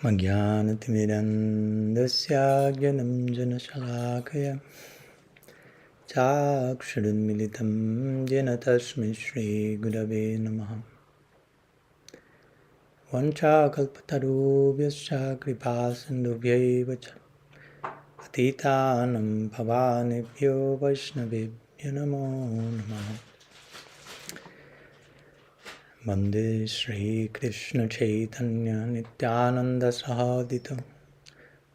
Magyanatimirandasya Gyanam Janashalakaya Chakshurunmilitam Jena Tasmai Shri Gurave Namaha Vanchakalpatarubhyascha Kripasindubhyaiva cha Patitanam Pavanebhyo Vaishnavebhyo Namo Namaha Vande Shri Krishna Chaitanya Nityananda Sahadita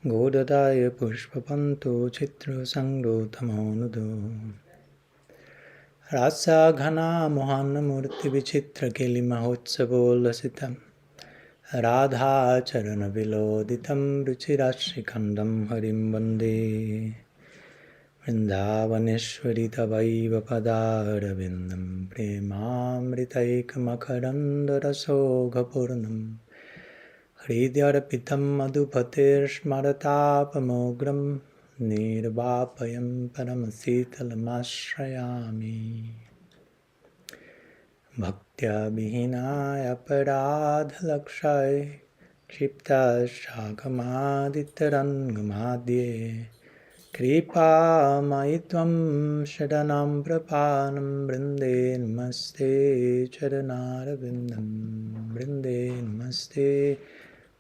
Godadaya Pushpapanto Chitra Sangro Tamonudo Rasa Ghana Mohana Murti Vichitra Keli Mahotsavo Lasitam Radha Charana Viloditam Ruchirashikandam Harim Vande Vrindavaneshwari Tavaiva Padaravindam Premamritaikamakaranda Rasogapurnam Hridyarapitam Madhupatir Smaratapamogram Nirvapayam Paramasitalamashayami Bhaktya Vihinaya Paradhalakshay Kshipta Shakamaditarangamadye Kripa Maitvam Shadanam Prapanam Brinde Namaste Charanarvindam Brinde Namaste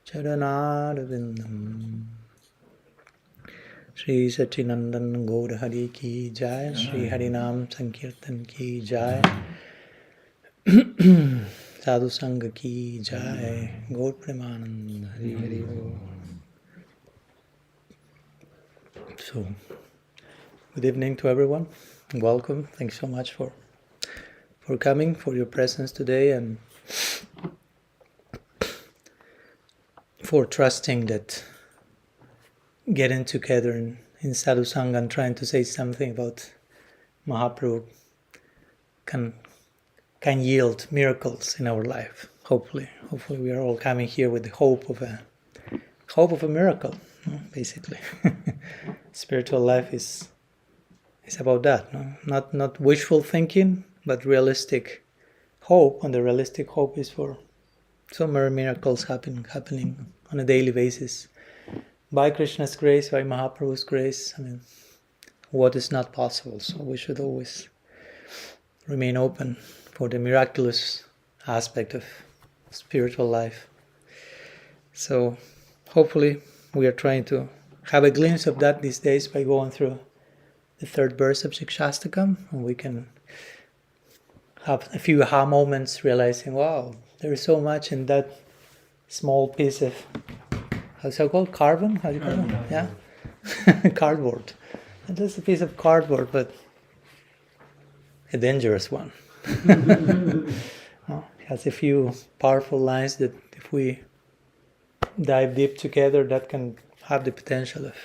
Charanarvindam Shri Sachinandan Gaur Hari Ki Jai Shri Harinam Sankirtan Ki Jai Sadhu Sangha Ki Jai Gaur Premanand Hari Hari Bol. So, good evening to everyone. Welcome. Thanks so much for coming, for your presence today, and for trusting that getting together in Sadhu Sangha and trying to say something about Mahaprabhu can yield miracles in our life. Hopefully we are all coming here with the hope of a miracle. Basically, spiritual life is about that. No? Not wishful thinking, but realistic hope. And the realistic hope is for some miracles happening on a daily basis by Krishna's grace, by Mahaprabhu's grace. I mean, what is not possible? So we should always remain open for the miraculous aspect of spiritual life. So hopefully we are trying to have a glimpse of that these days by going through the third verse of Siksastakam, and we can have a few aha moments realizing, wow, there is so much in that small piece of, how's it called? Carbon? How do you call it? Yeah? Cardboard. And just a piece of cardboard, but a dangerous one. It has a few powerful lines that if we dive deep together, that can have the potential of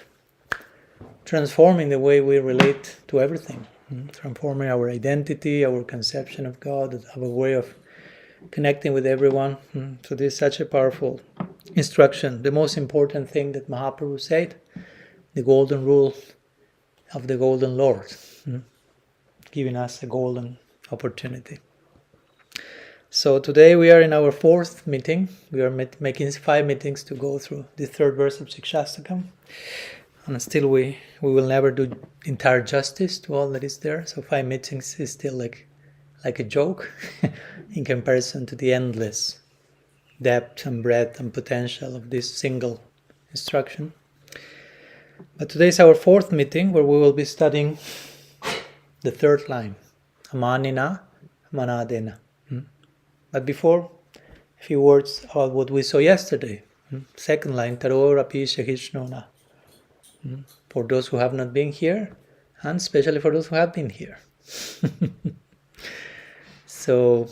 transforming the way we relate to everything, transforming our identity, our conception of God, our way of connecting with everyone. So this is such a powerful instruction. The most important thing that Mahaprabhu said, the golden rule of the golden Lord, giving us a golden opportunity. So today we are in our fourth meeting. We are making 5 meetings to go through the third verse of Siksastakam. And still we will never do entire justice to all that is there. So 5 meetings is still like a joke in comparison to the endless depth and breadth and potential of this single instruction. But today is our fourth meeting where we will be studying the third line, amānīnā, mānadena. But before, a few words about what we saw yesterday. Second line, taro rapi sahishnona. For those who have not been here, and especially for those who have been here. So,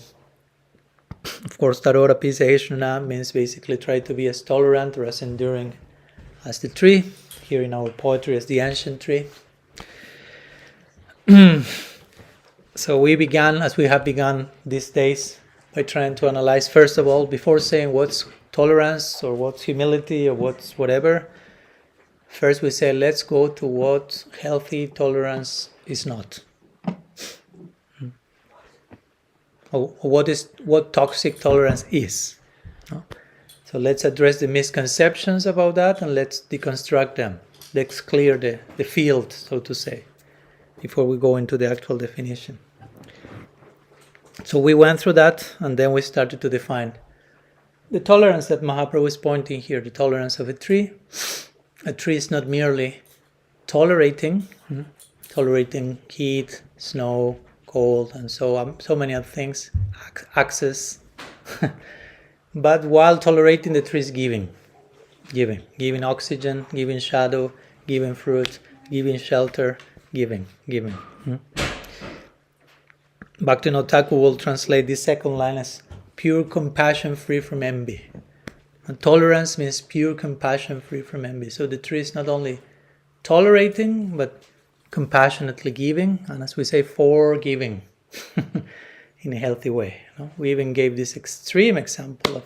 of course, taro rapi sahishnona means basically try to be as tolerant or as enduring as the tree, here in our poetry as the ancient tree. So we have begun these days, by trying to analyze, first of all, before saying what's tolerance or what's humility or what's whatever, first we say, let's go to what healthy tolerance is not. Or what toxic tolerance is. So let's address the misconceptions about that and let's deconstruct them. Let's clear the field, so to say, before we go into the actual definition. So we went through that, and then we started to define the tolerance that Mahaprabhu is pointing here, the tolerance of a tree. A tree is not merely tolerating heat, snow, cold, and so many other things, access. But while tolerating, the tree is giving oxygen, giving shadow, giving fruit, giving shelter, giving. Bhaktivinoda Thakur will translate this second line as pure compassion free from envy. And tolerance means pure compassion free from envy. So the tree is not only tolerating, but compassionately giving, and as we say, forgiving in a healthy way. We even gave this extreme example of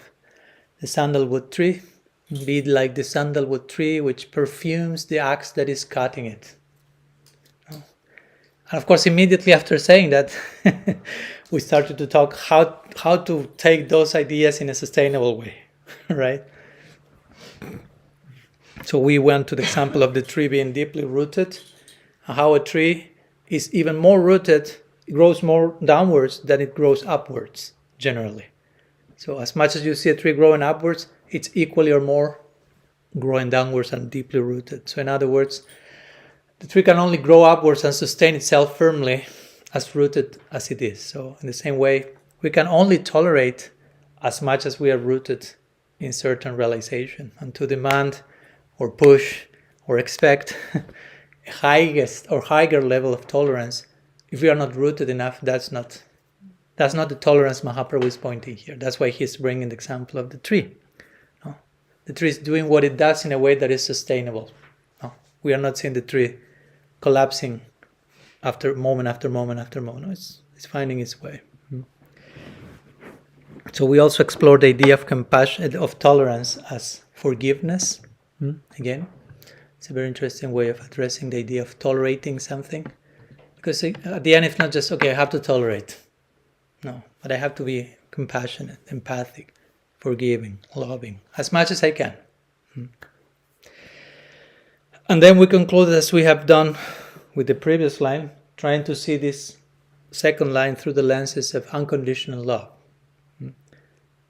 the sandalwood tree. Be like the sandalwood tree which perfumes the axe that is cutting it. And of course, immediately after saying that, we started to talk how to take those ideas in a sustainable way, right? So we went to the example of the tree being deeply rooted, how a tree is even more rooted, it grows more downwards than it grows upwards, generally. So as much as you see a tree growing upwards, it's equally or more growing downwards and deeply rooted. So in other words, the tree can only grow upwards and sustain itself firmly as rooted as it is. So in the same way, we can only tolerate as much as we are rooted in certain realization. And to demand or push or expect a highest or higher level of tolerance, if we are not rooted enough, that's not the tolerance Mahaprabhu is pointing here. That's why he's bringing the example of the tree. No? The tree is doing what it does in a way that is sustainable. No? We are not seeing the tree collapsing after moment after moment after moment. No, it's finding its way. So we also explored the idea of compassion, of tolerance as forgiveness. Again, it's a very interesting way of addressing the idea of tolerating something. Because at the end, it's not just, okay, I have to tolerate. No, but I have to be compassionate, empathic, forgiving, loving, as much as I can. And then we conclude, as we have done with the previous line, trying to see this second line through the lenses of unconditional love.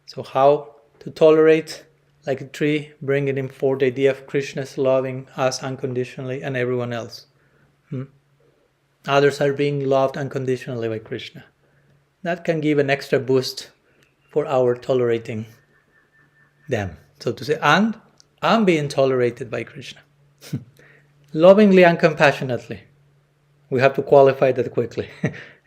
So how to tolerate like a tree, bringing in forth the idea of Krishna's loving us unconditionally and everyone else. Others are being loved unconditionally by Krishna. That can give an extra boost for our tolerating them, so to say. And I'm being tolerated by Krishna. Lovingly and compassionately. We have to qualify that quickly.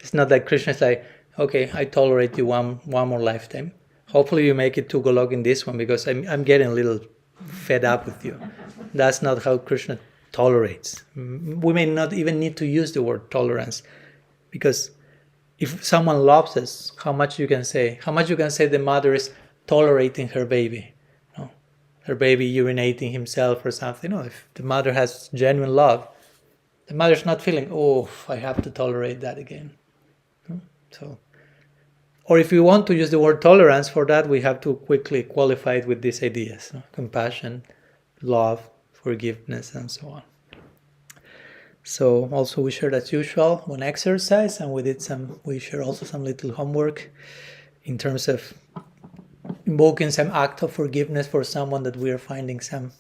It's not like Krishna is like, okay, I tolerate you one more lifetime. Hopefully you make it to Golok in this one, because I'm getting a little fed up with you. That's not how Krishna tolerates. We may not even need to use the word tolerance, because if someone loves us, how much you can say the mother is tolerating her baby, her baby urinating himself or something. If the mother has genuine love, the mother's not feeling, oh, I have to tolerate that again. So, or if we want to use the word tolerance for that, we have to quickly qualify it with these ideas: compassion, love, forgiveness, and so on. So also we shared, as usual, one exercise, and we shared also some little homework in terms of invoking some act of forgiveness for someone that we are finding some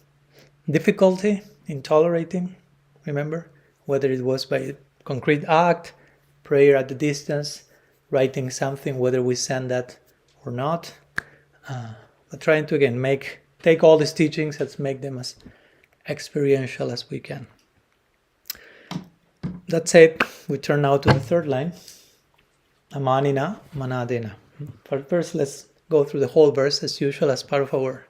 difficulty in tolerating. Remember, whether it was by a concrete act, prayer at the distance, writing something, whether we send that or not. But trying to, again, take all these teachings, let's make them as experiential as we can. That said, we turn now to the third line, amānīnā, mānadena. But first, let's go through the whole verse as usual, as part of our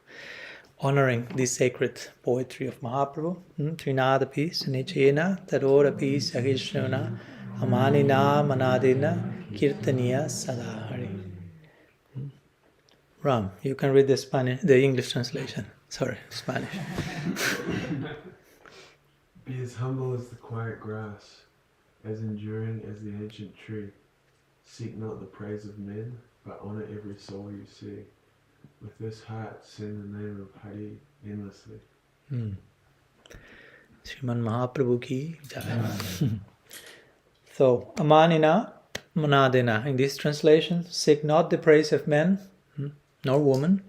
honoring this sacred poetry of Mahaprabhu. Trinadapi sunichena tarorapi sahishnuna amānīnā mānadena kirtaniya sadahari. Ram, you can read the English translation. Sorry, Spanish. Be as humble as the quiet grass, as enduring as the ancient tree. Seek not the praise of men, but honor every soul you see. with this hat, sing the name of Hari endlessly. Sriman Mahaprabhu ki jai. So, amānīnā, mānadena. In this translation, seek not the praise of men, nor woman,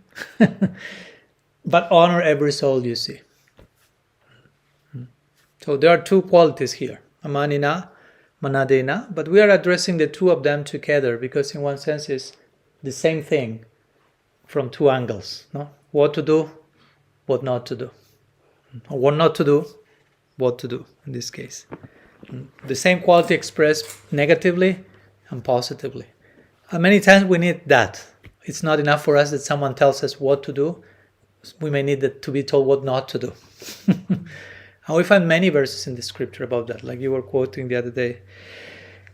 but honor every soul you see. So there are two qualities here, amānīnā, mānadena, but we are addressing the two of them together because in one sense it's the same thing from two angles. No? What to do, what not to do. Or what not to do, what to do in this case. The same quality expressed negatively and positively. And many times we need that. It's not enough for us that someone tells us what to do. We may need to be told what not to do. And we find many verses in the scripture about that, like you were quoting the other day,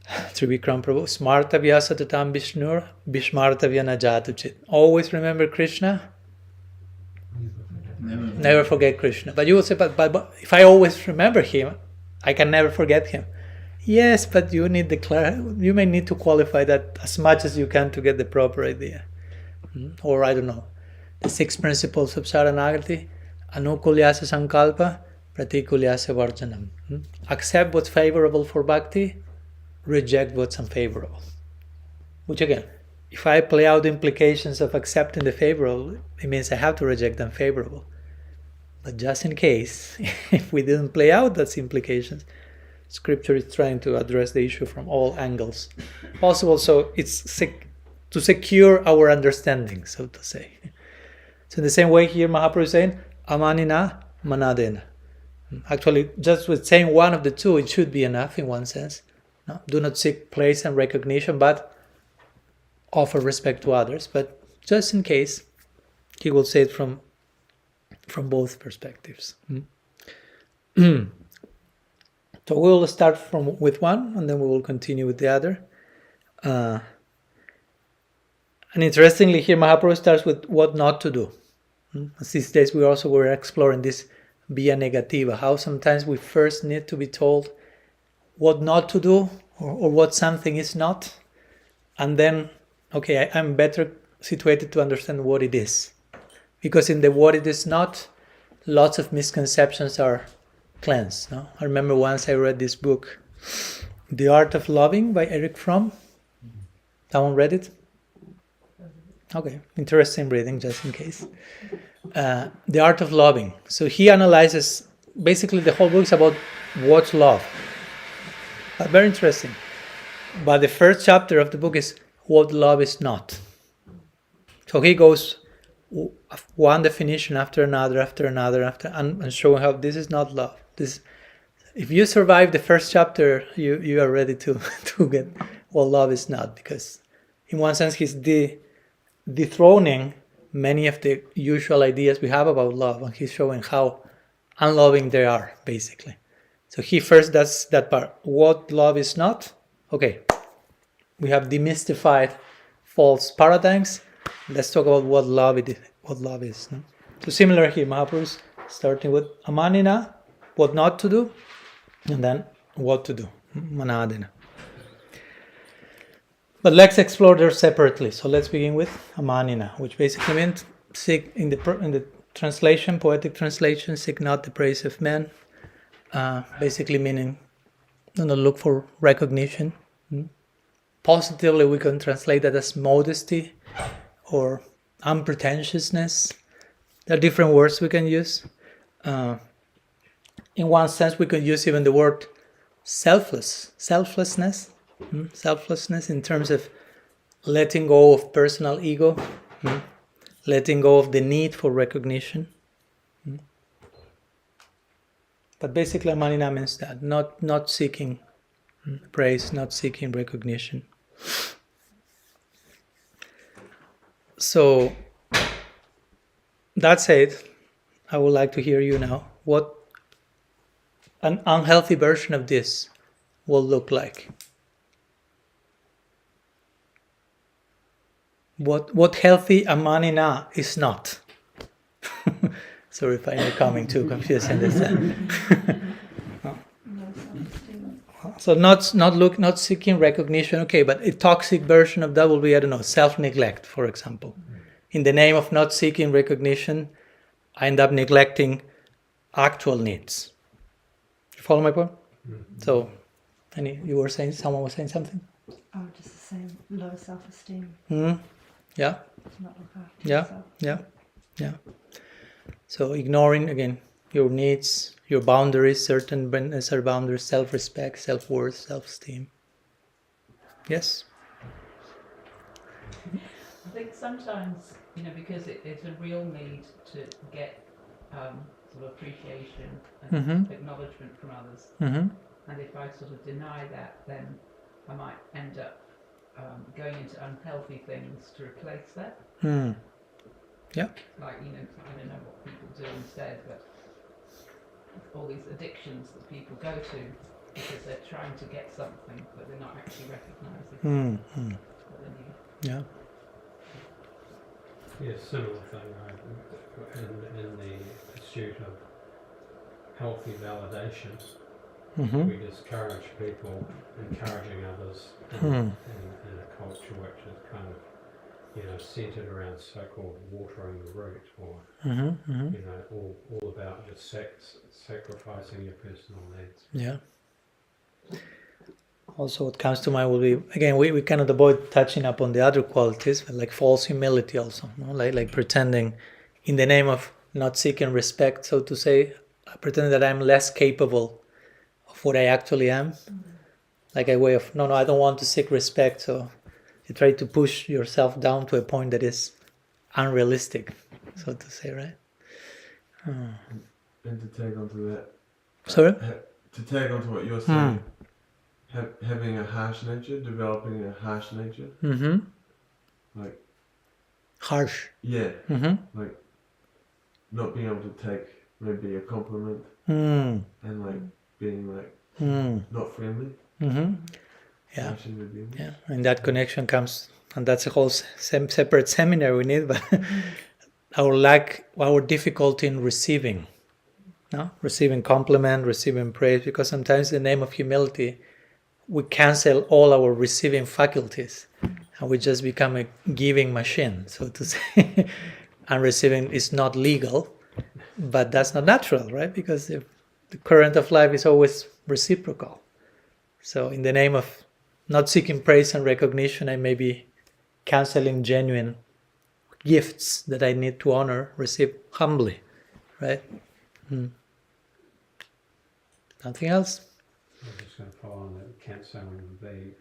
Trivikram Prabhu, Smartavya satatam Vishnur, Bishmartavya najatuchit. Always remember Krishna, never forget Krishna. But you will say, but if I always remember him, I can never forget him. Yes, but you need you may need to qualify that as much as you can to get the proper idea. Or I don't know, the 6 principles of Saranagati, Anukulyasa Sankalpa, Pratikulyasa Varjanam. Accept what's favorable for bhakti, reject what's unfavorable. Which again, if I play out the implications of accepting the favorable, it means I have to reject the unfavorable. But just in case, if we didn't play out those implications, Scripture is trying to address the issue from all angles possible. So it's to secure our understanding, so to say. So in the same way here, Mahaprabhu is saying, amānīnā, mānadena. Actually, just with saying one of the two, it should be enough in one sense. No? Do not seek praise and recognition, but offer respect to others. But just in case, he will say it from both perspectives. So we will start with one, and then we will continue with the other. And interestingly, here Mahaprabhu starts with what not to do. As these days we also were exploring this via negativa, how sometimes we first need to be told what not to do or what something is not, and then, okay, I'm better situated to understand what it is. Because in the what it is not, lots of misconceptions are cleansed. No? I remember once I read this book, The Art of Loving by Eric Fromm. Someone read it? Okay, interesting reading just in case. The Art of Loving. So he analyzes, basically the whole book is about what's love. Very interesting. But the first chapter of the book is what love is not. So he goes one definition after another, and showing how this is not love. If you survive the first chapter, you are ready to get what love is not, because in one sense he's dethroning many of the usual ideas we have about love, and he's showing how unloving they are, basically. So he first does that part. What love is not? Okay, we have demystified false paradigms. Let's talk about what love is. No? So similar here, Mahaprabhu's starting with amānīnā, what not to do, and then what to do, mānadena. But let's explore them separately. So let's begin with amānīnā, which basically means seek in the translation, poetic translation, seek not the praise of men. Basically meaning, do not look for recognition. Positively, we can translate that as modesty or unpretentiousness. There are different words we can use. In one sense, we can use even the word selflessness in terms of letting go of personal ego, letting go of the need for recognition. But basically, amānīnā means that, not seeking praise, not seeking recognition. So, that said, I would like to hear you now. What an unhealthy version of this will look like. What healthy amānīnā is not. Sorry if I'm becoming too confused in this. So not seeking recognition. Okay, but a toxic version of that will be, I don't know, self-neglect, for example. in the name of not seeking recognition, I end up neglecting actual needs. You follow my point? Mm-hmm. So, you were saying, someone was saying something? Oh, just the same. Low self-esteem. Yeah. To not look after Yeah. yourself. Yeah. So ignoring again your needs, your boundaries, certain necessary boundaries, self-respect, self-worth, self-esteem. Yes. I think sometimes, because it's a real need to get sort of appreciation and acknowledgement from others. Mm-hmm. And if I sort of deny that, then I might end up going into unhealthy things to replace that. Yeah. Like, I don't know what people do instead, but all these addictions that people go to because they're trying to get something, but they're not actually recognizing what they need. Yeah. Yeah, similar thing. In the pursuit of healthy validation, we discourage people encouraging others in a culture which is kind of, centered around so-called watering the root, or all about just sacrificing your personal needs. Yeah. Also, what comes to mind will be, again, we cannot avoid touching upon the other qualities, but like false humility also, like pretending in the name of not seeking respect, so to say, pretending that I'm less capable of what I actually am, like a way of, no, I don't want to seek respect, so you try to push yourself down to a point that is unrealistic, so to say, right? And to tag onto that. Sorry? To tag onto what you're saying. Having a harsh nature, developing a harsh nature. Like. Harsh. Yeah. Like not being able to take maybe a compliment and like being like not friendly. Yeah. Yeah. And that connection comes, and that's a whole separate seminar we need, but our difficulty in receiving. No? Receiving compliment, receiving praise, because sometimes in the name of humility, we cancel all our receiving faculties and we just become a giving machine, so to say. And receiving is not legal, but that's not natural, right? Because the current of life is always reciprocal. So in the name of not seeking praise and recognition, I may be canceling genuine gifts that I need to honor, receive humbly, right? Nothing else? I'm just going to follow on that cancelling would be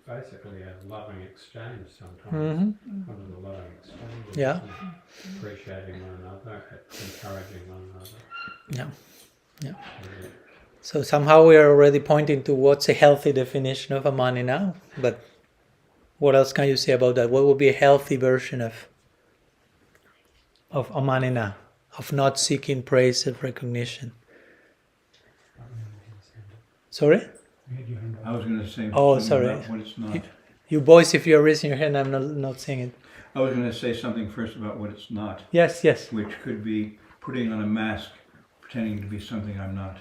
basically a loving exchange sometimes. One of the loving exchanges. Yeah. Appreciating one another, encouraging one another. Yeah. So somehow we are already pointing to what's a healthy definition of amānīnā, but what else can you say about that? What would be a healthy version of amānīnā, of not seeking praise and recognition? Sorry? I was going to say sorry. about what it's not. You boys, if you're raising your hand, I'm not saying it. I was going to say something first about what it's not. Yes. Which could be putting on a mask, pretending to be something I'm not.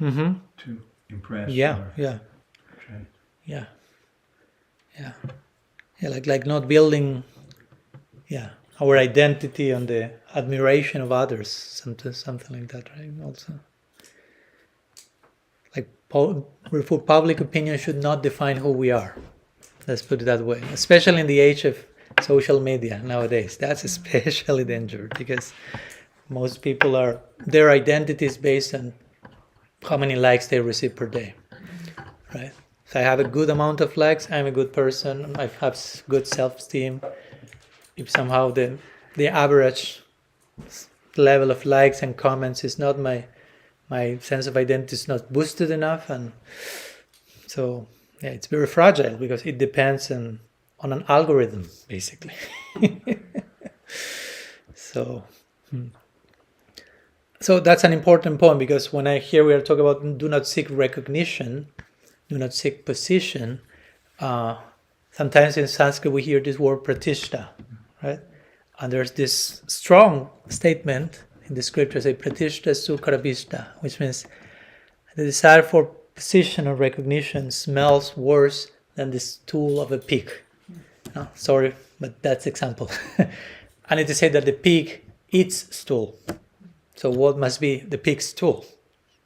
To impress. Yeah. Like not building, our identity on the admiration of others, something like that, right? Also, like public opinion should not define who we are. Let's put it that way. Especially in the age of social media nowadays, that's especially dangerous because most people their identity is based on how many likes they receive per day, right? If I have a good amount of likes, I'm a good person, I have good self-esteem. If somehow the average level of likes and comments is not my sense of identity is not boosted enough, and so it's very fragile because it depends on an algorithm, basically. So that's an important point, because when I hear we are talking about do not seek recognition, do not seek position, sometimes in Sanskrit we hear this word pratishtha, right? And there's this strong statement in the scriptures, say pratishtha sukharabhishta, which means the desire for position or recognition smells worse than the stool of a pig. Sorry, but that's example. And it is said that the pig eats stool. So what must be the pig's stool?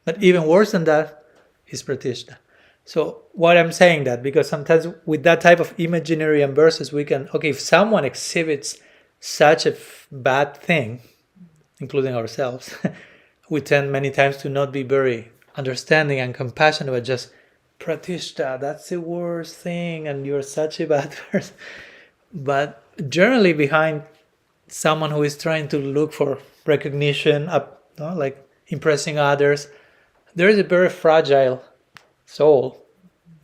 But even worse than that is pratishta. So why I'm saying that, because sometimes with that type of imaginary and verses, we can, okay, if someone exhibits such a bad thing, including ourselves, we tend many times to not be very understanding and compassionate, but just, pratishta, that's the worst thing, and you're such a bad person. But generally behind someone who is trying to look for recognition, like impressing others, there is a very fragile soul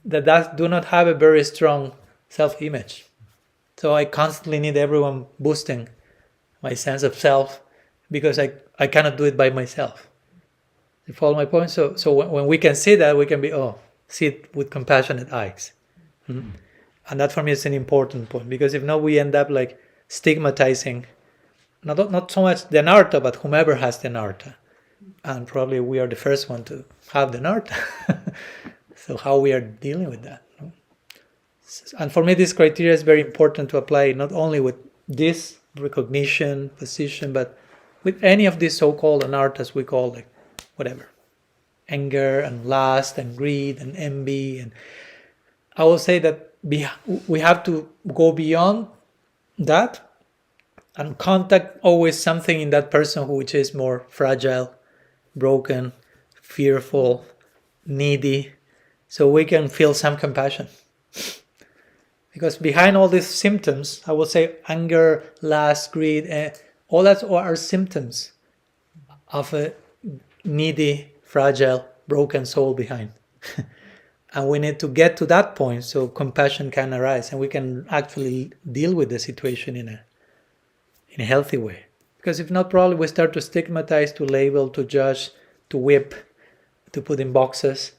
that do not have a very strong self-image. So I constantly need everyone boosting my sense of self, because I cannot do it by myself. You follow my point? So when we can see that, we can see it with compassionate eyes. Mm-hmm. And that for me is an important point, because if not, we end up like stigmatizing not so much the anartha, but whomever has the anartha. And probably we are the first one to have the anartha. So how we are dealing with that. No? And for me, this criteria is very important to apply, not only with this recognition, position, but with any of these so-called anarthas we call, like, whatever. Anger and lust and greed and envy. And I will say that we have to go beyond that and contact always something in that person which is more fragile, broken, fearful, needy, so we can feel some compassion. Because behind all these symptoms, I will say anger, lust, greed, all that are symptoms of a needy, fragile, broken soul behind. And we need to get to that point so compassion can arise and we can actually deal with the situation in a healthy way. Because if not, probably we start to stigmatize, to label, to judge, to whip, to put in boxes,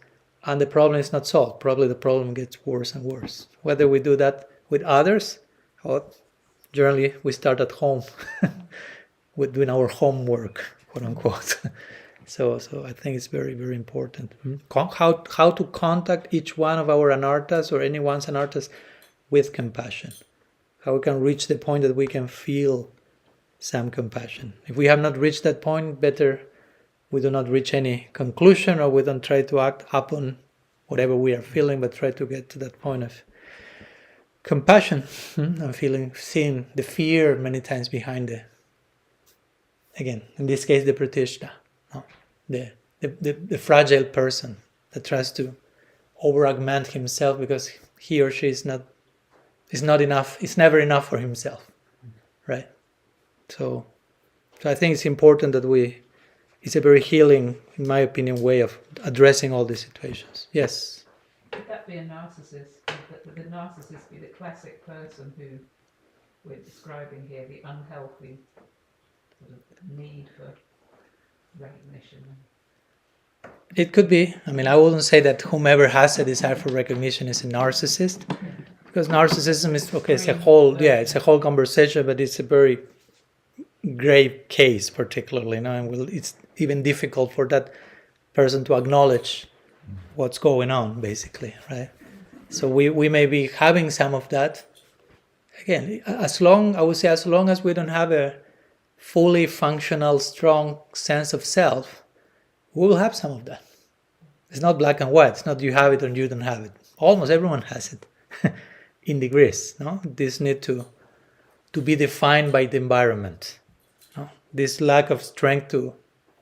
and the problem is not solved. Probably the problem gets worse and worse. Whether we do that with others, or generally we start at home with doing our homework, quote unquote. So I think it's very, very important. How to contact each one of our anarthas or anyone's anarthas with compassion. How we can reach the point that we can feel some compassion. If we have not reached that point, better we do not reach any conclusion, or we don't try to act upon whatever we are feeling, but try to get to that point of compassion and seeing the fear many times behind again, in this case, the pratishta, the fragile person that tries to over-augment himself because he or she is not enough, it's never enough for himself, right? So I think it's important that it's a very healing, in my opinion, way of addressing all these situations. Yes? Could that be a narcissist? Would the narcissist be the classic person who we're describing here, the unhealthy sort of need for recognition? It could be. I mean, I wouldn't say that whomever has a desire for recognition is a narcissist, because narcissism is, it's a whole conversation, but it's a very grave case particularly, and it's even difficult for that person to acknowledge what's going on, basically, right? So we may be having some of that. Again, as long as we don't have a fully functional, strong sense of self, we will have some of that. It's not black and white. It's not you have it or you don't have it. Almost everyone has it in degrees. No, this need to be defined by the environment. No? This lack of strength to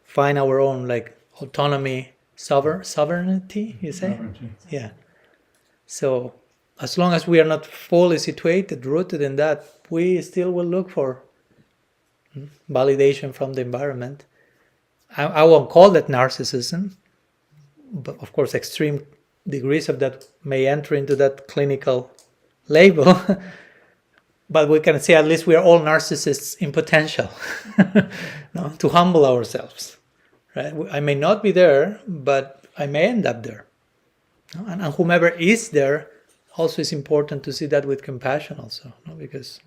find our own autonomy, sovereignty. You say, Sovereignty. Yeah. So as long as we are not fully situated, rooted in that, we still will look for validation from the environment. I won't call that narcissism, but of course extreme degrees of that may enter into that clinical label. But we can say at least we are all narcissists in potential, to humble ourselves. Right? I may not be there, but I may end up there. And whomever is there, also is important to see that with compassion also, because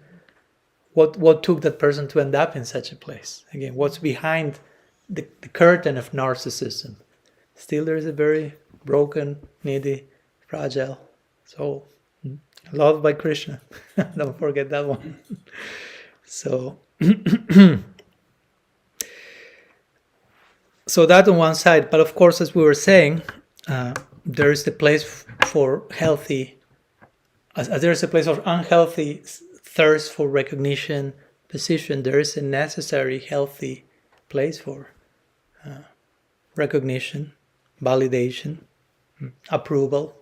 what took that person to end up in such a place? Again, what's behind the curtain of narcissism? Still there is a very broken, needy, fragile soul. Loved by Krishna. Don't forget that one. So So that on one side, but of course, as we were saying, there is the place for healthy, as there is a place of unhealthy thirst for recognition, position, there is a necessary healthy place for recognition, validation, approval.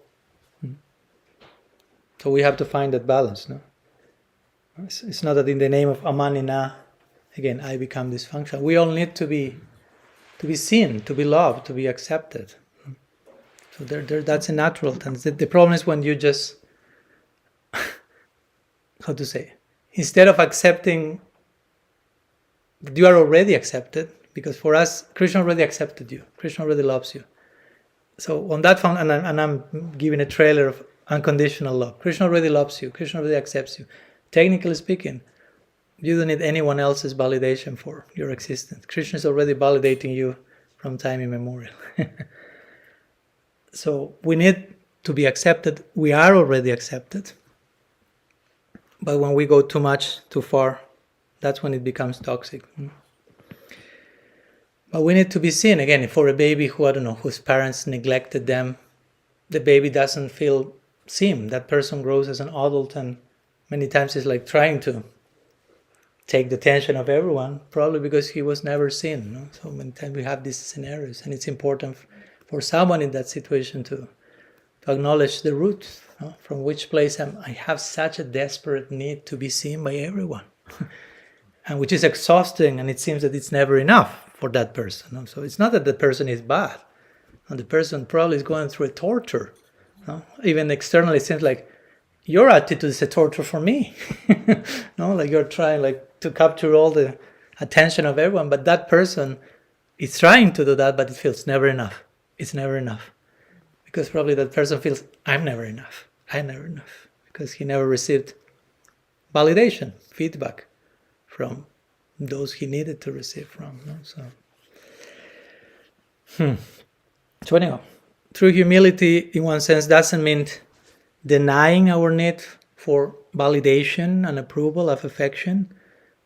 So we have to find that balance. No, it's not that in the name of amānīnā, again, I become dysfunctional. We all need to be seen, to be loved, to be accepted. So that's a natural tendency. The problem is when you just, how to say, instead of accepting, you are already accepted, because for us, Krishna already accepted you. Krishna already loves you. So on that front, and I'm giving a trailer of unconditional love. Krishna already loves you. Krishna already accepts you. Technically speaking, you don't need anyone else's validation for your existence. Krishna is already validating you from time immemorial. So we need to be accepted. We are already accepted. But when we go too much, too far, that's when it becomes toxic. But we need to be seen. Again, for a baby who, I don't know, whose parents neglected them, the baby doesn't feel seen. That person grows as an adult and many times is like trying to take the attention of everyone, probably because he was never seen. No? So many times we have these scenarios, and it's important for someone in that situation to acknowledge the root, no? From which place I have such a desperate need to be seen by everyone, and which is exhausting, and it seems that it's never enough for that person. No? So it's not that the person is bad, and the person probably is going through a torture. No? Even externally, it seems like your attitude is a torture for me. No, like you're trying like to capture all the attention of everyone, but that person is trying to do that, but it feels never enough. It's never enough. Because probably that person feels, I'm never enough. Because he never received validation, feedback from those he needed to receive from. No? So anyhow, true humility in one sense doesn't mean denying our need for validation and approval of affection,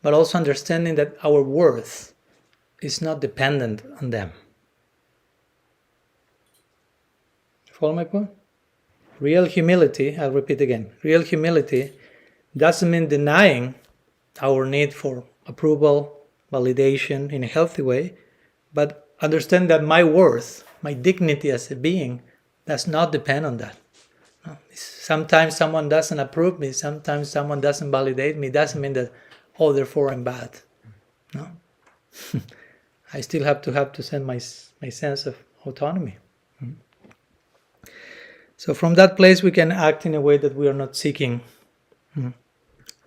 but also understanding that our worth is not dependent on them. Follow my point? Real humility, I'll repeat again, real humility doesn't mean denying our need for approval, validation in a healthy way, but understand that my worth, my dignity as a being, does not depend on that. Sometimes someone doesn't approve me, sometimes someone doesn't validate me, doesn't mean that, oh, therefore I'm bad. No. I still have to send my sense of autonomy. So from that place we can act in a way that we are not seeking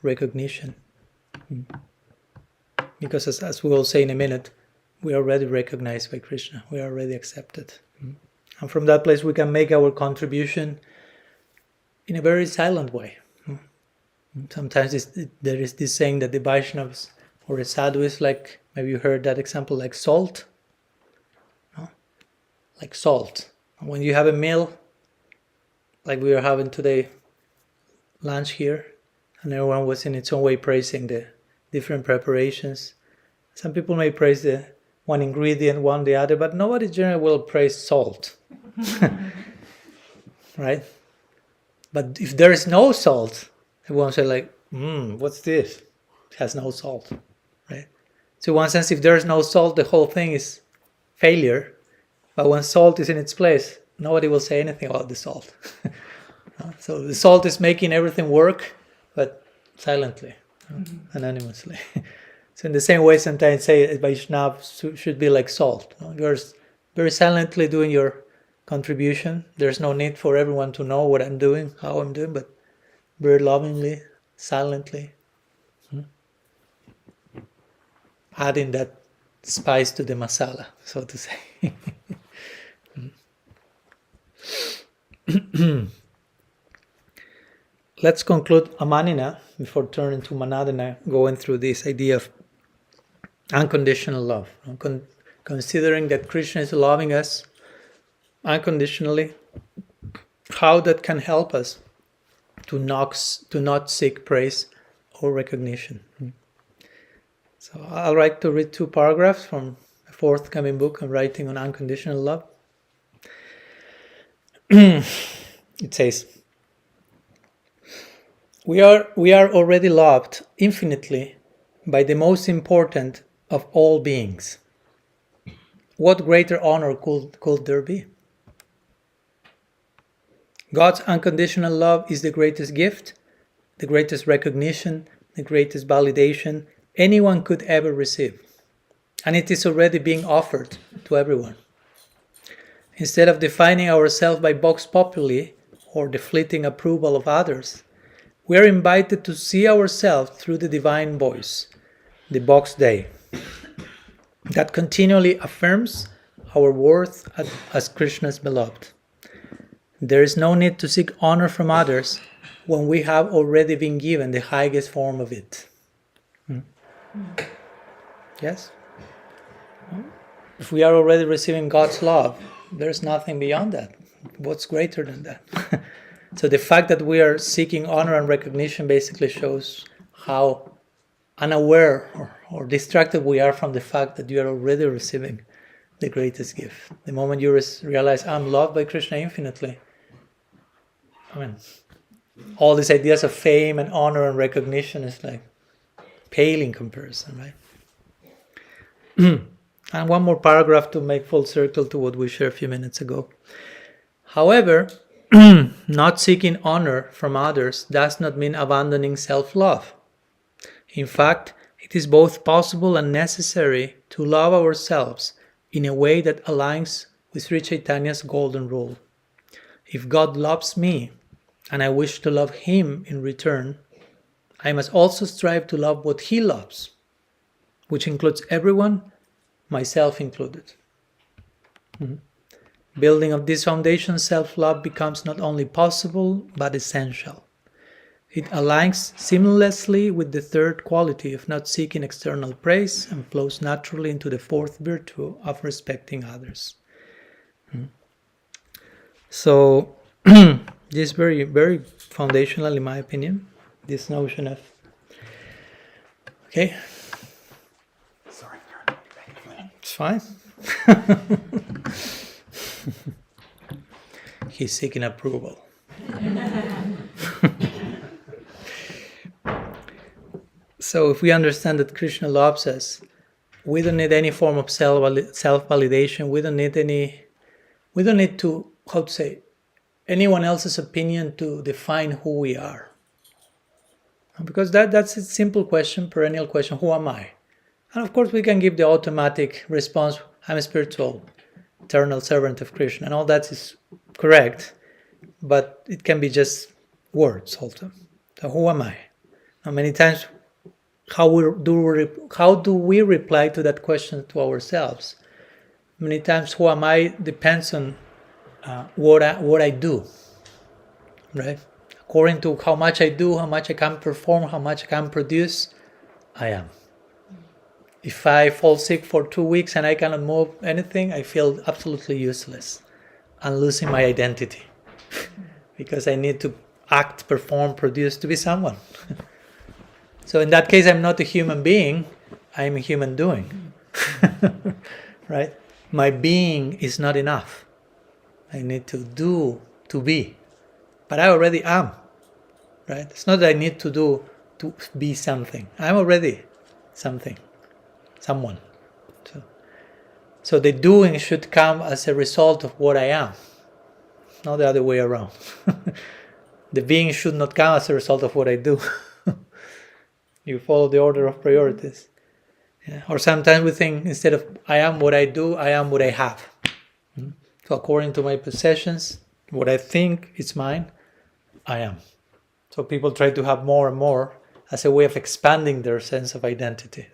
recognition. Because as we will say in a minute, we are already recognized by Krishna, we are already accepted. And from that place we can make our contribution in a very silent way. Sometimes there is this saying that the Vaishnavas or a sadhu is like, maybe you heard that example, like salt. No? Like salt. When you have a meal, like we are having today, lunch here, and everyone was in its own way praising the different preparations. Some people may praise the one ingredient, one the other, but nobody generally will praise salt. Right? But if there is no salt, everyone say like, what's this? It has no salt, right? So in one sense, if there is no salt, the whole thing is failure. But when salt is in its place, nobody will say anything about the salt. So the salt is making everything work, but silently, anonymously. So in the same way, sometimes say Vaishnava should be like salt. You're very silently doing your contribution. There's no need for everyone to know what I'm doing, how I'm doing, but very lovingly, silently, adding that spice to the masala, so to say. Let's conclude amānīnā before turning to mānadena, going through this idea of unconditional love. Considering that Krishna is loving us unconditionally, how that can help us to not seek praise or recognition. So I'll like to read 2 paragraphs from a forthcoming book I'm writing on unconditional love. It says, we are already loved infinitely by the most important of all beings. What greater honor could there be? God's unconditional love is the greatest gift, the greatest recognition, the greatest validation anyone could ever receive. And it is already being offered to everyone. Instead of defining ourselves by vox populi or the fleeting approval of others, we are invited to see ourselves through the divine voice, the vox Dei, that continually affirms our worth as Krishna's beloved. There is no need to seek honor from others when we have already been given the highest form of it. Yes? If we are already receiving God's love, there's nothing beyond that. What's greater than that? So the fact that we are seeking honor and recognition basically shows how unaware or distracted we are from the fact that you are already receiving the greatest gift. The moment you realize, I'm loved by Krishna infinitely, I mean, all these ideas of fame and honor and recognition is like pale in comparison, right? And one more paragraph to make full circle to what we shared a few minutes ago. However, not seeking honor from others does not mean abandoning self-love. In fact, it is both possible and necessary to love ourselves in a way that aligns with Sri Chaitanya's golden rule. If God loves me and I wish to love Him in return, I must also strive to love what He loves, which includes everyone, myself included. Building of this foundation, self-love becomes not only possible, but essential. It aligns seamlessly with the third quality of not seeking external praise and flows naturally into the fourth virtue of respecting others. So, this is very, very foundational in my opinion, this notion of, okay? Sorry. It's fine. He's seeking approval. So if we understand that Krishna loves us, we don't need any form of self-validation. We don't need to, anyone else's opinion to define who we are. Because that's a simple question, perennial question, who am I? And of course we can give the automatic response, I'm a spiritual, eternal servant of Krishna, and all that is correct, but it can be just words also. So who am I? Now many times, how do we reply to that question to ourselves? Many times, who am I depends on what I do, right? According to how much I do, how much I can perform, how much I can produce, I am. If I fall sick for 2 weeks and I cannot move anything, I feel absolutely useless. I'm losing my identity because I need to act, perform, produce to be someone. So in that case, I'm not a human being, I'm a human doing. Right? My being is not enough. I need to do to be. But I already am. Right? It's not that I need to do to be something. I'm already something. Someone. So the doing should come as a result of what I am, not the other way around. The being should not come as a result of what I do. You follow the order of priorities. Yeah. Or sometimes we think, instead of I am what I do, I am what I have. So according to my possessions, what I think is mine, I am. So people try to have more and more as a way of expanding their sense of identity.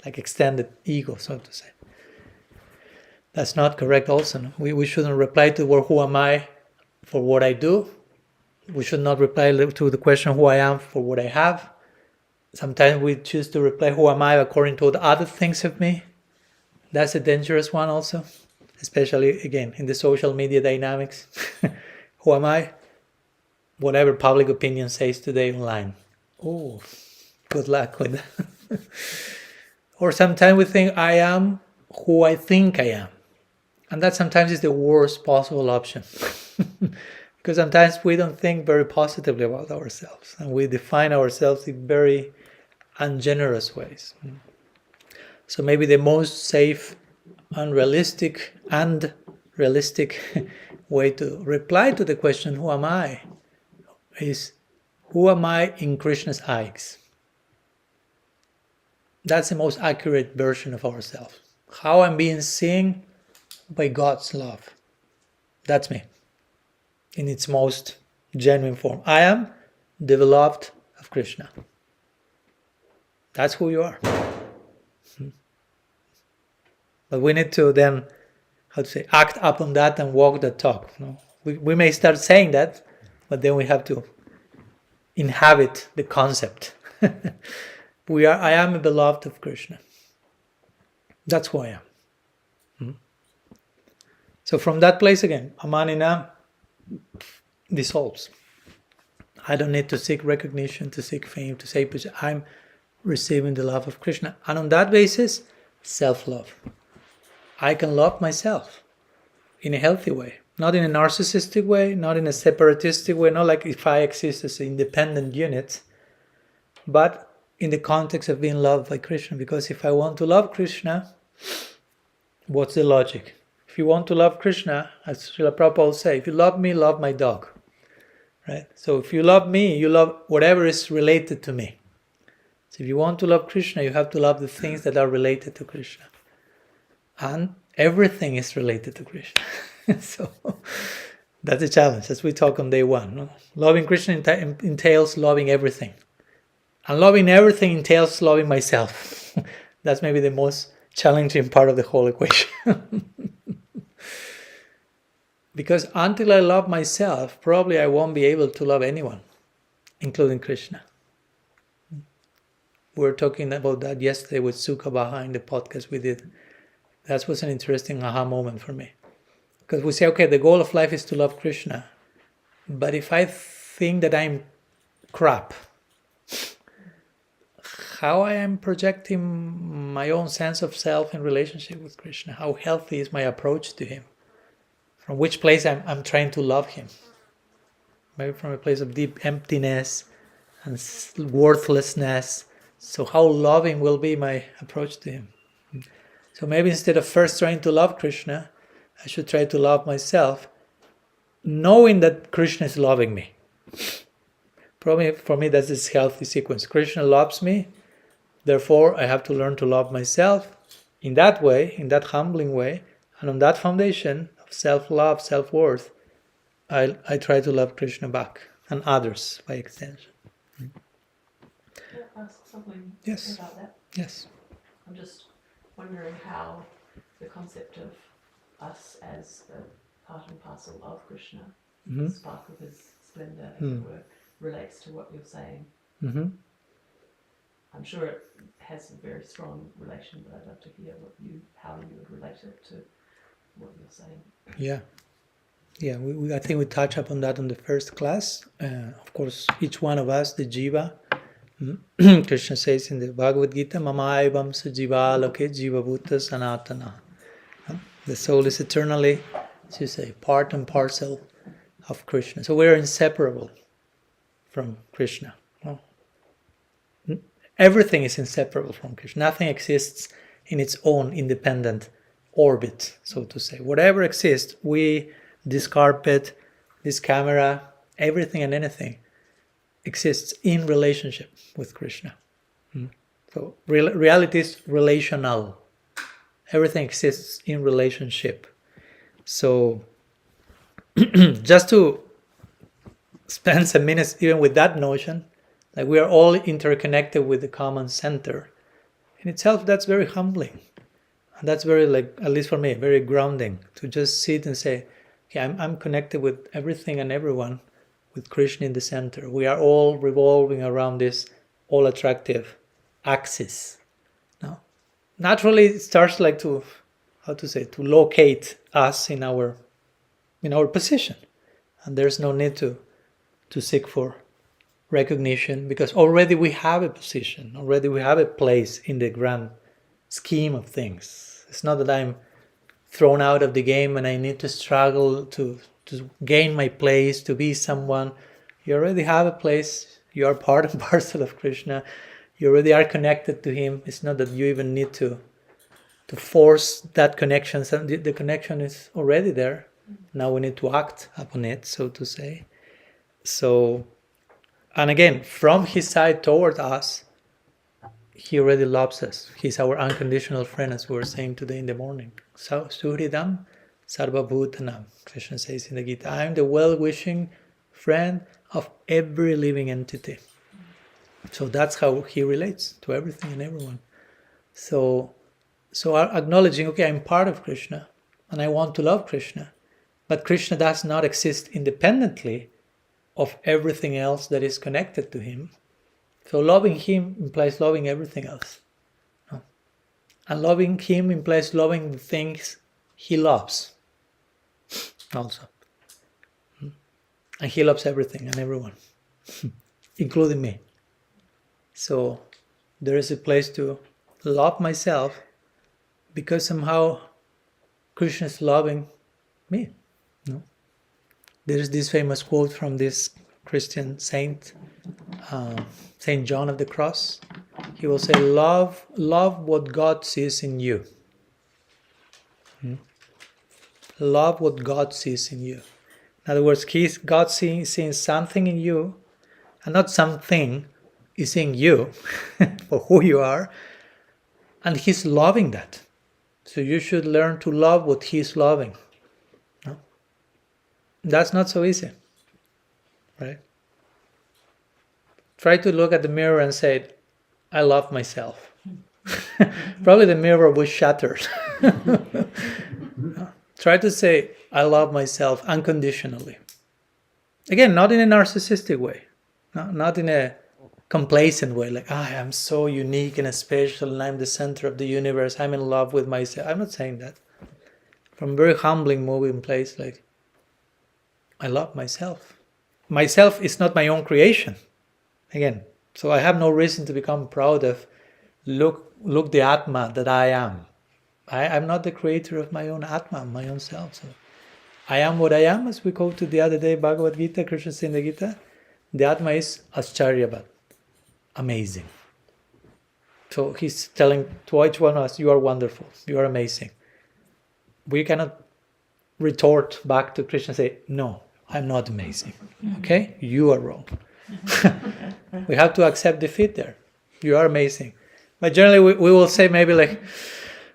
Like extended ego, so to say. That's not correct also. No? We shouldn't reply to the word, who am I, for what I do. We should not reply to the question, who I am, for what I have. Sometimes we choose to reply, who am I, according to the other things of me. That's a dangerous one also. Especially, again, in the social media dynamics. Who am I? Whatever public opinion says today online. Oh, good luck with that. Or sometimes we think I am who I think I am. And that sometimes is the worst possible option. Because sometimes we don't think very positively about ourselves. And we define ourselves in very ungenerous ways. So maybe the most safe, unrealistic, and realistic way to reply to the question, who am I? Is, who am I in Krishna's eyes? That's the most accurate version of ourselves. How I'm being seen by God's love. That's me. In its most genuine form. I am the beloved of Krishna. That's who you are. But we need to then, act upon that and walk the talk. No? We may start saying that, but then we have to inhabit the concept. I am a beloved of Krishna. That's who I am. So from that place again, amānīnā dissolves. I don't need to seek recognition, to seek fame, to say, I'm receiving the love of Krishna. And on that basis, self-love. I can love myself in a healthy way. Not in a narcissistic way, not in a separatistic way, not like if I exist as an independent unit, but in the context of being loved by Krishna. Because if I want to love Krishna, what's the logic? If you want to love Krishna, as Srila Prabhupada would say, if you love me, love my dog. Right? So if you love me, you love whatever is related to me. So if you want to love Krishna, you have to love the things that are related to Krishna. And everything is related to Krishna. So that's a challenge, as we talk on day one. No? Loving Krishna entails loving everything. And loving everything entails loving myself. That's maybe the most challenging part of the whole equation. Because until I love myself, probably I won't be able to love anyone, including Krishna. We were talking about that yesterday with Sukha Baha in the podcast we did. That was an interesting aha moment for me. Because we say, okay, the goal of life is to love Krishna. But if I think that I'm crap, how I am projecting my own sense of self in relationship with Krishna? How healthy is my approach to him? From which place I'm trying to love him? Maybe from a place of deep emptiness and worthlessness. So how loving will be my approach to him? So maybe instead of first trying to love Krishna, I should try to love myself, knowing that Krishna is loving me. Probably for me, that's this healthy sequence. Krishna loves me, therefore I have to learn to love myself in that way, in that humbling way, and on that foundation of self-love, self-worth, I try to love Krishna back, and others by extension. Can I ask something Yes. about that? Yes. I'm just wondering how the concept of us as a part and parcel of Krishna, the spark of his splendor, as it were, relates to what you're saying. Mm-hmm. I'm sure it has a very strong relation, but I'd love to hear how you would relate it to what you're saying. Yeah. Yeah, I think we touched upon that in the first class. Of course, each one of us, the jiva, Krishna says in the Bhagavad Gita, Mama evam sajiva loke jiva bhuta sanatana. The soul is eternally, as you say, part and parcel of Krishna. So we're inseparable from Krishna. No? Everything is inseparable from Krishna. Nothing exists in its own independent orbit, so to say. Whatever exists, this carpet, this camera, everything and anything exists in relationship with Krishna. So reality is relational. Everything exists in relationship. So just to spend some minutes even with that notion, like we are all interconnected with the common center. In itself, that's very humbling. And that's very, like, at least for me, very grounding to just sit and say, okay, I'm connected with everything and everyone, with Krishna in the center. We are all revolving around this all-attractive axis. Now, naturally, it starts like to locate us in our position. And there's no need to seek for recognition, because already we have a position, already we have a place in the grand scheme of things. It's not that I'm thrown out of the game and I need to struggle to gain my place, to be someone. You already have a place. You are part and parcel of Krishna. You already are connected to Him. It's not that you even need to force that connection. The connection is already there. Now we need to act upon it, so to say. So, and again, from His side toward us, He already loves us. He's our unconditional friend, as we were saying today in the morning. So, Suhridam Sarvabhutanam. Krishna says in the Gita, I am the well-wishing friend of every living entity. So that's how He relates to everything and everyone. So acknowledging, okay, I'm part of Krishna and I want to love Krishna, but Krishna does not exist independently of everything else that is connected to Him. So loving Him implies loving everything else. No? And loving Him implies loving the things He loves also. And He loves everything and everyone, including me. So there is a place to love myself because somehow Krishna is loving me. No? There is this famous quote from this Christian saint, Saint John of the Cross. He will say, love what God sees in you. Love what God sees in you. In other words, God seeing something in you, and not something is in you for who you are, and He's loving that. So you should learn to love what He's loving. No? That's not so easy, right? Try to look at the mirror and say, I love myself. Probably the mirror was shattered. Try to say, I love myself unconditionally. Again, not in a narcissistic way, not in a complacent way, like, I am so unique and special and I'm the center of the universe, I'm in love with myself. I'm not saying that. From a very humbling, moving place, like, I love myself. Myself is not my own creation. Again, so I have no reason to become proud of, look the Atma that I am. I'm not the creator of my own Atma, my own self. So I am what I am, as we quoted the other day, Bhagavad Gita, Krishna said in the Gita. The Atma is Ascharyavat, amazing. So He's telling to each one of us, you are wonderful, you are amazing. We cannot retort back to Krishna and say, no, I'm not amazing. Okay? You are wrong. We have to accept defeat there. You are amazing. But generally we will say maybe like,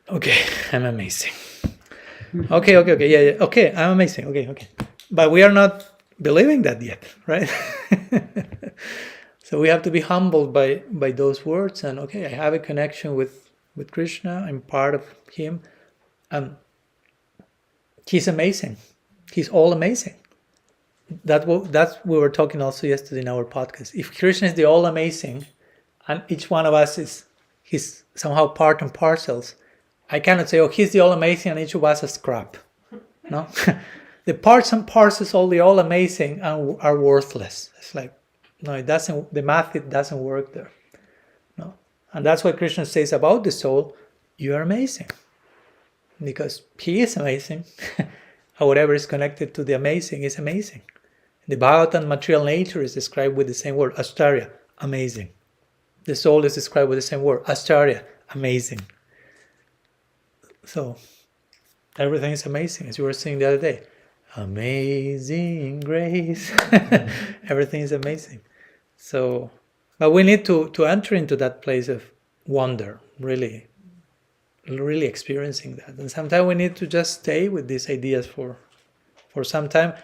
okay, I'm amazing. Okay, yeah, okay, I'm amazing, okay. But we are not believing that yet, right? So we have to be humbled by those words, and okay, I have a connection with Krishna, I'm part of Him. He's amazing. He's all amazing. That's we were talking also yesterday in our podcast. If Krishna is the all amazing, and each one of us he's somehow part and parcels, I cannot say, oh, He's the all amazing and each of us is scrap. No? The parts and parcels, all the all amazing are worthless. It's like, no, it doesn't, the math, it doesn't work there. No? And that's why Krishna says about the soul, you are amazing. Because He is amazing. Whatever is connected to the amazing is amazing. The Bhagavatam material nature is described with the same word, Ashtarya, amazing. The soul is described with the same word, Ashtarya, amazing. So, everything is amazing, as you were saying the other day. Amazing grace. Everything is amazing. So, but we need to enter into that place of wonder, really experiencing that. And sometimes we need to just stay with these ideas for some time.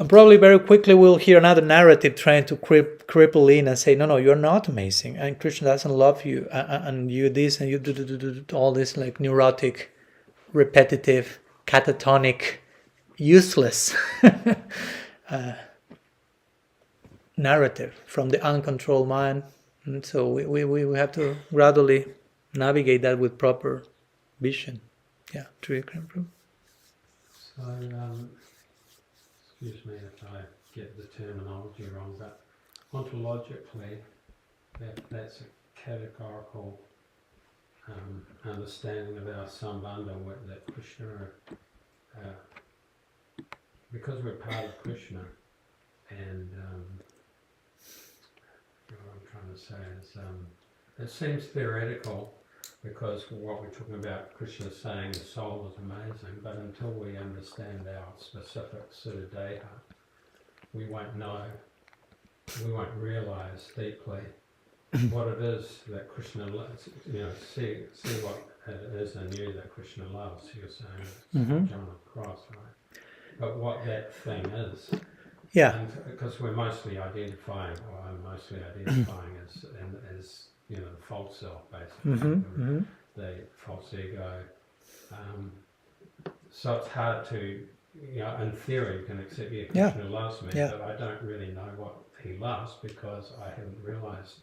And probably very quickly we'll hear another narrative trying to cripple in and say, no, you're not amazing. And Krishna doesn't love you. And you this and you do all this like neurotic, repetitive, catatonic, useless narrative from the uncontrolled mind. And so we have to gradually navigate that with proper vision. Yeah, true. So, excuse me if I get the terminology wrong, but ontologically, that's a categorical understanding of our Sambandha with that Krishna, because we're part of Krishna, and what I'm trying to say is, it seems theoretical, because what we're talking about, Krishna saying the soul is amazing, but until we understand our specific Siddha Deha, we won't know, we won't realise deeply what it is that Krishna loves. See what it is in you that Krishna loves. You're saying it's John of Cross, right? But what that thing is. Yeah. Because we're mostly identifying, or I'm mostly identifying as the false self, basically, the false ego. So it's hard to, in theory, you can accept, Krishna loves me, but I don't really know what he loves because I haven't realised.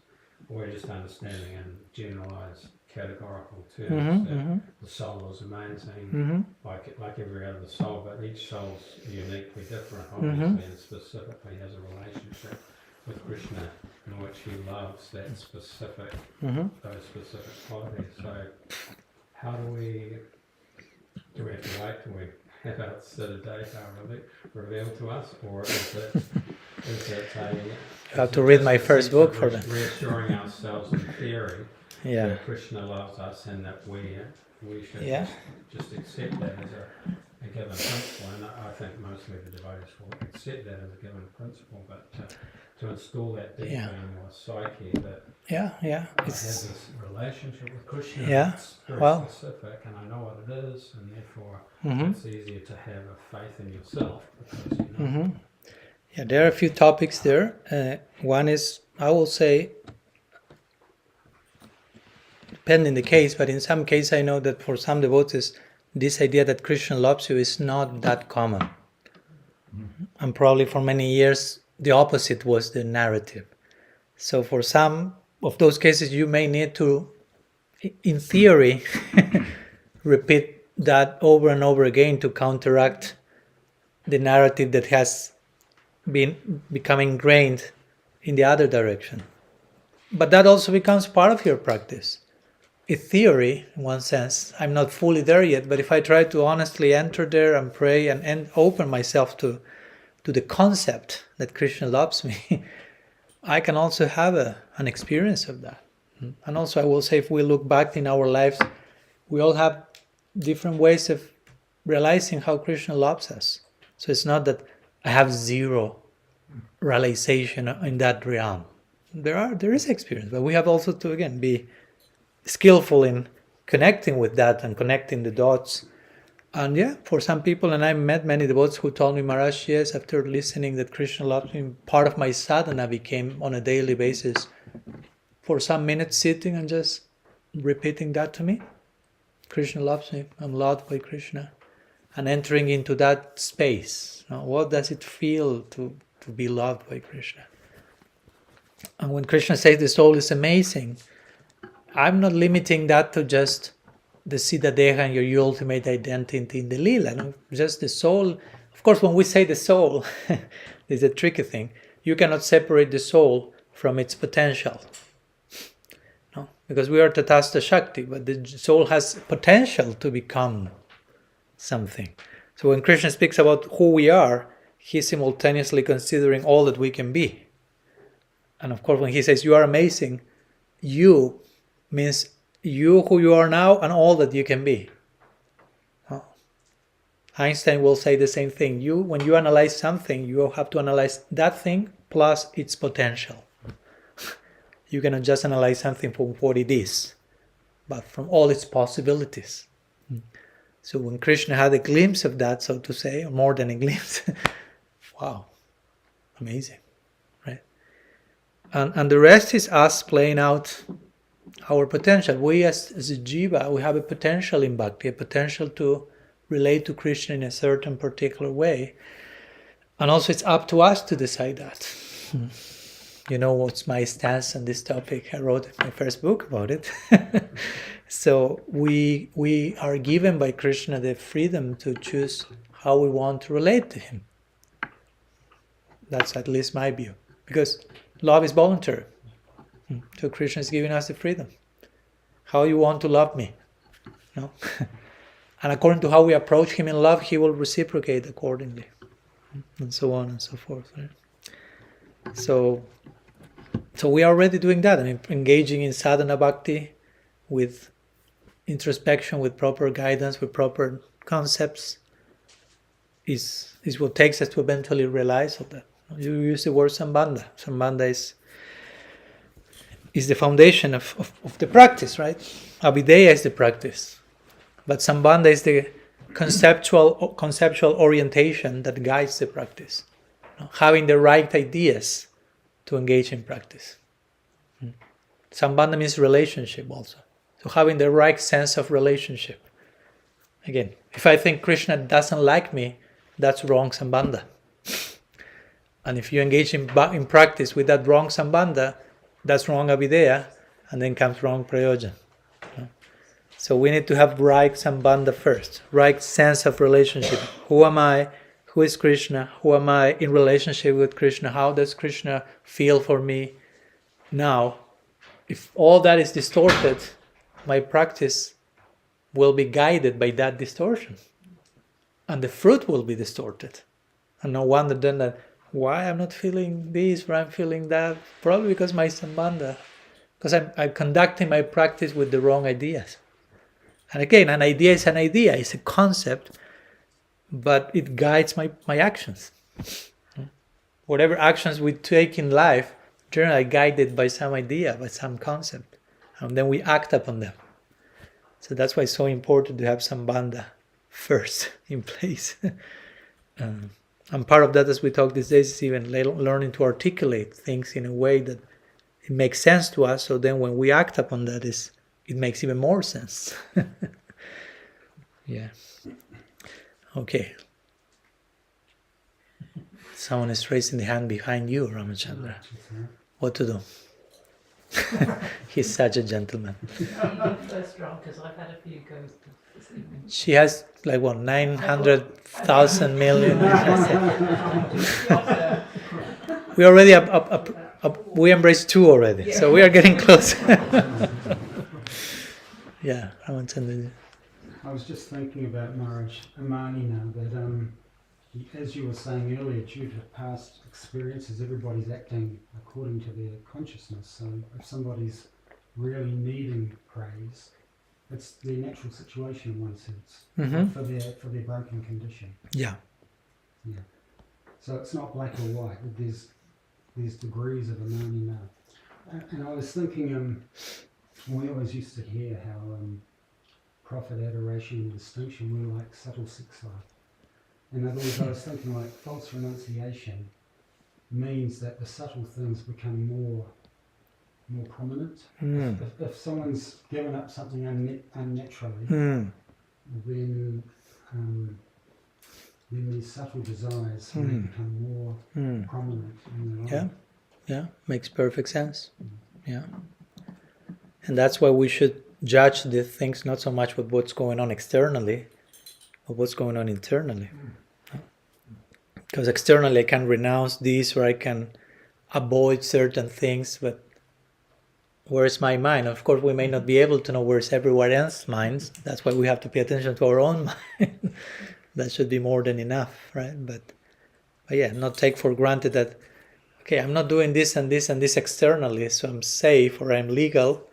We're just understanding in generalised categorical terms that the soul is amazing, like every other soul, but each soul's uniquely different, obviously, and specifically has a relationship with Krishna in which he loves that specific, those specific qualities. So how do we have to wait till we have our Siddha Deha revealed to us, or is it you have to read my first book for that. Reassuring ourselves in theory that Krishna loves us and that we should just accept that as a given principle. And I think mostly the devotees will accept that as a given principle, but to install that deeply in your psyche that I have this relationship with Krishna that's very specific, and I know what it is, and therefore it's easier to have a faith in yourself because you know. Yeah, there are a few topics there. One is, I will say, depending the case, but in some cases I know that for some devotees, this idea that Krishna loves you is not that common. And probably for many years, the opposite was the narrative. So for some of those cases, you may need to, in theory, repeat that over and over again to counteract the narrative that has become ingrained in the other direction. But that also becomes part of your practice. In theory, in one sense, I'm not fully there yet, but if I try to honestly enter there and pray and open myself to the concept that Krishna loves me, I can also have an experience of that. And also I will say, if we look back in our lives, we all have different ways of realizing how Krishna loves us. So it's not that I have zero realization in that realm. There is experience, but we have also to, again, be skillful in connecting with that and connecting the dots. And for some people, and I met many devotees who told me, Maharaj, yes, after listening that Krishna loves me, part of my sadhana became on a daily basis for some minutes sitting and just repeating that to me. Krishna loves me, I'm loved by Krishna. And entering into that space. What does it feel to be loved by Krishna? And when Krishna says the soul is amazing, I'm not limiting that to just the Siddha Deha and your ultimate identity in the Lila. No? Just the soul. Of course, when we say the soul, there's a tricky thing. You cannot separate the soul from its potential. No? Because we are Tatastha Shakti, but the soul has potential to become something. So when Krishna speaks about who we are, he's simultaneously considering all that we can be. And of course, when he says you are amazing, you means you who you are now and all that you can be. Einstein will say the same thing. When you analyze something, you have to analyze that thing plus its potential. You cannot just analyze something from what it is, but from all its possibilities. So when Krishna had a glimpse of that, so to say, or more than a glimpse, wow, amazing, right? And the rest is us playing out our potential. We as a jiva, we have a potential in bhakti, a potential to relate to Krishna in a certain particular way. And also it's up to us to decide that. You know what's my stance on this topic? I wrote my first book about it. So we are given by Krishna the freedom to choose how we want to relate to him. That's at least my view. Because love is voluntary. So Krishna is giving us the freedom. how you want to love me. No? And according to how we approach him in love, he will reciprocate accordingly. And so on and so forth. Right? So we are already doing that. I mean, engaging in sadhana bhakti with introspection, with proper guidance, with proper concepts is what takes us to eventually realize all that. You use the word sambandha. Sambandha is the foundation of the practice, right? Abhideya is the practice. But sambandha is the conceptual orientation that guides the practice. Having the right ideas to engage in practice. Sambandha means relationship also. So having the right sense of relationship. Again, if I think Krishna doesn't like me, that's wrong sambandha. And if you engage in practice with that wrong sambandha, that's wrong abhideya, and then comes wrong prayojan. So we need to have right sambandha first, right sense of relationship. Who am I? Who is Krishna? Who am I in relationship with Krishna? How does Krishna feel for me? Now, if all that is distorted, my practice will be guided by that distortion. And the fruit will be distorted. And no wonder then that, why I'm not feeling this, or I'm feeling that? Probably because my sambandha, because I'm conducting my practice with the wrong ideas. And again, an idea is an idea, it's a concept, but it guides my actions. Whatever actions we take in life, generally are guided by some idea, by some concept. And then we act upon them. So that's why it's so important to have sambandha first in place. And part of that, as we talk these days, is even learning to articulate things in a way that it makes sense to us. So then when we act upon that, it makes even more sense. Yeah. Okay. Someone is raising the hand behind you, Ramachandra. What to do? He's such a gentleman. You first round, because I've had a few goes this evening. She has like what, 900,000 million. We already we embraced 2 already, so we are getting close. Yeah, Ramachandra. I was just thinking about Maharaj amānīnā, that as you were saying earlier, due to past experiences, everybody's acting according to their consciousness. So if somebody's really needing praise, it's their natural situation in one sense, for their broken condition. Yeah. Yeah. So it's not black or white. There's degrees of amānīnā. And I was thinking, we always used to hear how profit, adoration, and distinction were like subtle six life. In other words, I was thinking like false renunciation means that the subtle things become more prominent. If someone's given up something unnaturally, then these subtle desires may become more prominent in their life. Yeah, makes perfect sense. Yeah. And that's why we should judge the things not so much with what's going on externally, but what's going on internally. Because externally I can renounce this, or I can avoid certain things, but where's my mind? Of course, we may not be able to know where's everyone else's minds. That's why we have to pay attention to our own mind. That should be more than enough, right? But yeah, not take for granted that, okay, I'm not doing this and this and this externally, so I'm safe or I'm legal,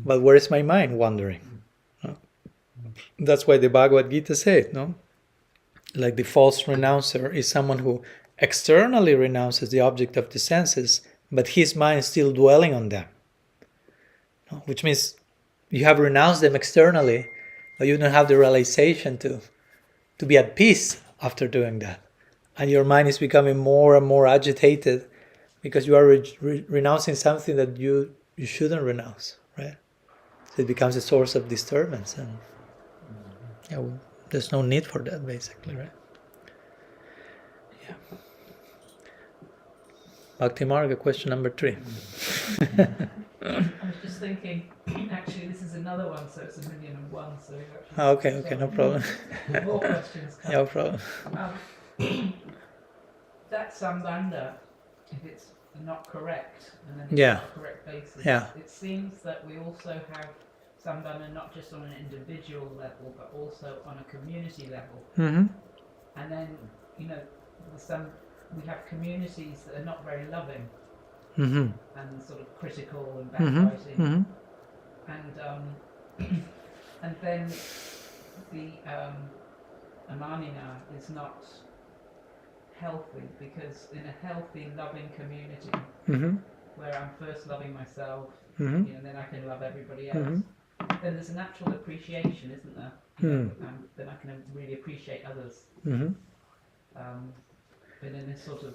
but where is my mind wandering? That's why the Bhagavad Gita said, no? Like the false renouncer is someone who externally renounces the object of the senses, but his mind is still dwelling on them. Which means you have renounced them externally, but you don't have the realization to be at peace after doing that. And your mind is becoming more and more agitated because you are renouncing something that you shouldn't renounce, right? So it becomes a source of disturbance, and there's no need for that, basically, right? Yeah. Bhakti Marga, question number 3. I was just thinking, actually this is another one, so it's 1,000,001, so Okay, no problem. More questions come. No problem. That sambandha, if it's not correct, and then it's Yeah. not a correct basis, Yeah. it seems that we also have Sambandha not just on an individual level, but also on a community level. Mm-hmm. And then, we have communities that are not very loving Mm-hmm. and sort of critical and Mm-hmm. backbiting. Mm-hmm. And then the amānīnā is not healthy, because in a healthy, loving community, Mm-hmm. where I'm first loving myself, Mm-hmm. and then I can love everybody else, Mm-hmm. then there's a natural appreciation, isn't there? Then I can really appreciate others. Mm-hmm. But in a sort of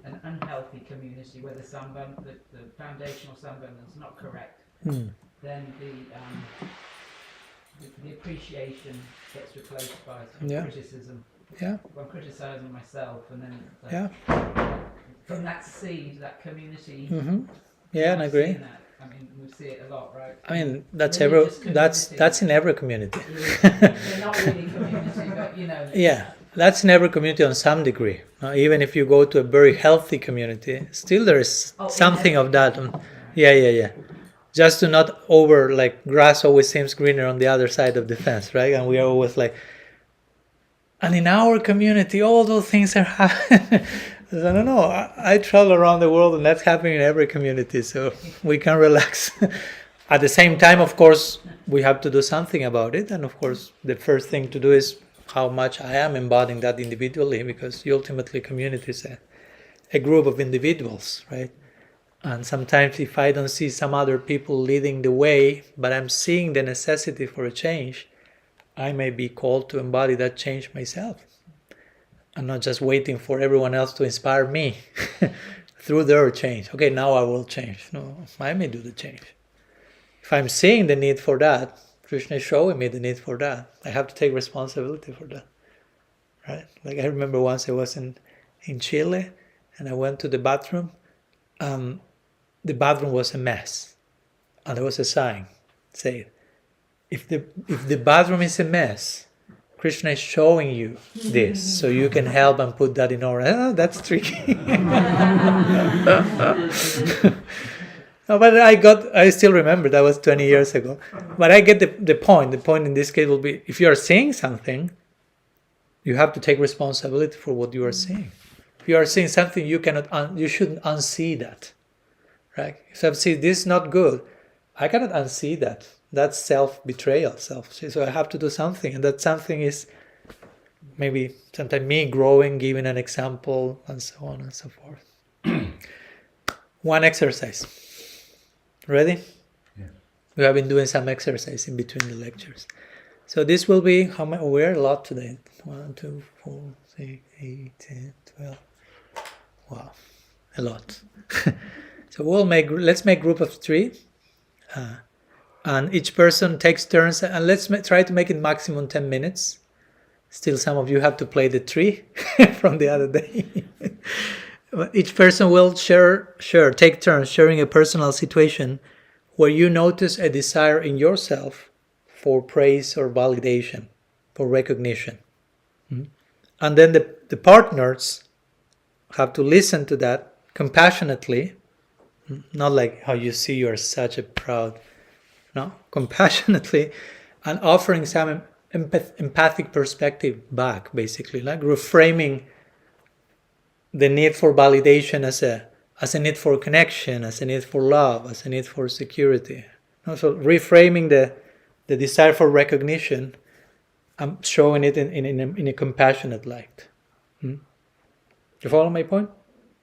an unhealthy community where the foundational sambandha is not correct, then the appreciation gets replaced by criticism. Yeah. I'm criticizing myself, and then from that seed, that community. Mm-hmm. Yeah, I agree. That. I mean, we see it a lot, right? I mean, that's in every community. They're not really community, but Yeah, that's in every community on some degree. Even if you go to a very healthy community, still there is something of that. Yeah. Just to not grass always seems greener on the other side of the fence, right? And we are always like, and in our community, all those things are happening. I don't know. I travel around the world, and that's happening in every community, so we can relax. At the same time, of course, we have to do something about it, and of course, the first thing to do is how much I am embodying that individually, because ultimately, community is a group of individuals, right? And sometimes, if I don't see some other people leading the way, but I'm seeing the necessity for a change, I may be called to embody that change myself. I'm not just waiting for everyone else to inspire me through their change. Okay, now I will change. No, I may do the change. If I'm seeing the need for that, Krishna is showing me the need for that. I have to take responsibility for that. Right? Like I remember once I was in Chile, and I went to the bathroom. The bathroom was a mess. And there was a sign saying, if the bathroom is a mess, Krishna is showing you this, so you can help and put that in order. Oh, that's tricky. No, but I still remember, that was 20 years ago. But I get the point. The point in this case will be, if you are seeing something, you have to take responsibility for what you are seeing. If you are seeing something, you shouldn't unsee that. Right? So I see this is not good. I cannot unsee that. That's self-betrayal, so I have to do something, and that something is maybe sometimes me growing, giving an example, and so on and so forth. One exercise. Ready? Yeah. We have been doing some exercise in between the lectures. So this will be, how many? We're a lot today. 1, 2, 4, 6, 8, 10, 12. Wow, a lot. So let's make group of 3. And each person takes turns, and let's try to make it maximum 10 minutes. Still, some of you have to play the tree from the other day. But each person will take turns sharing a personal situation where you notice a desire in yourself for praise or validation, for recognition. And then the partners have to listen to that compassionately, not like how you see you're such a proud. No, compassionately, and offering some empathic perspective back, basically, like reframing the need for validation as a need for connection, as a need for love, as a need for security. So reframing the desire for recognition, showing it in a compassionate light. You follow my point?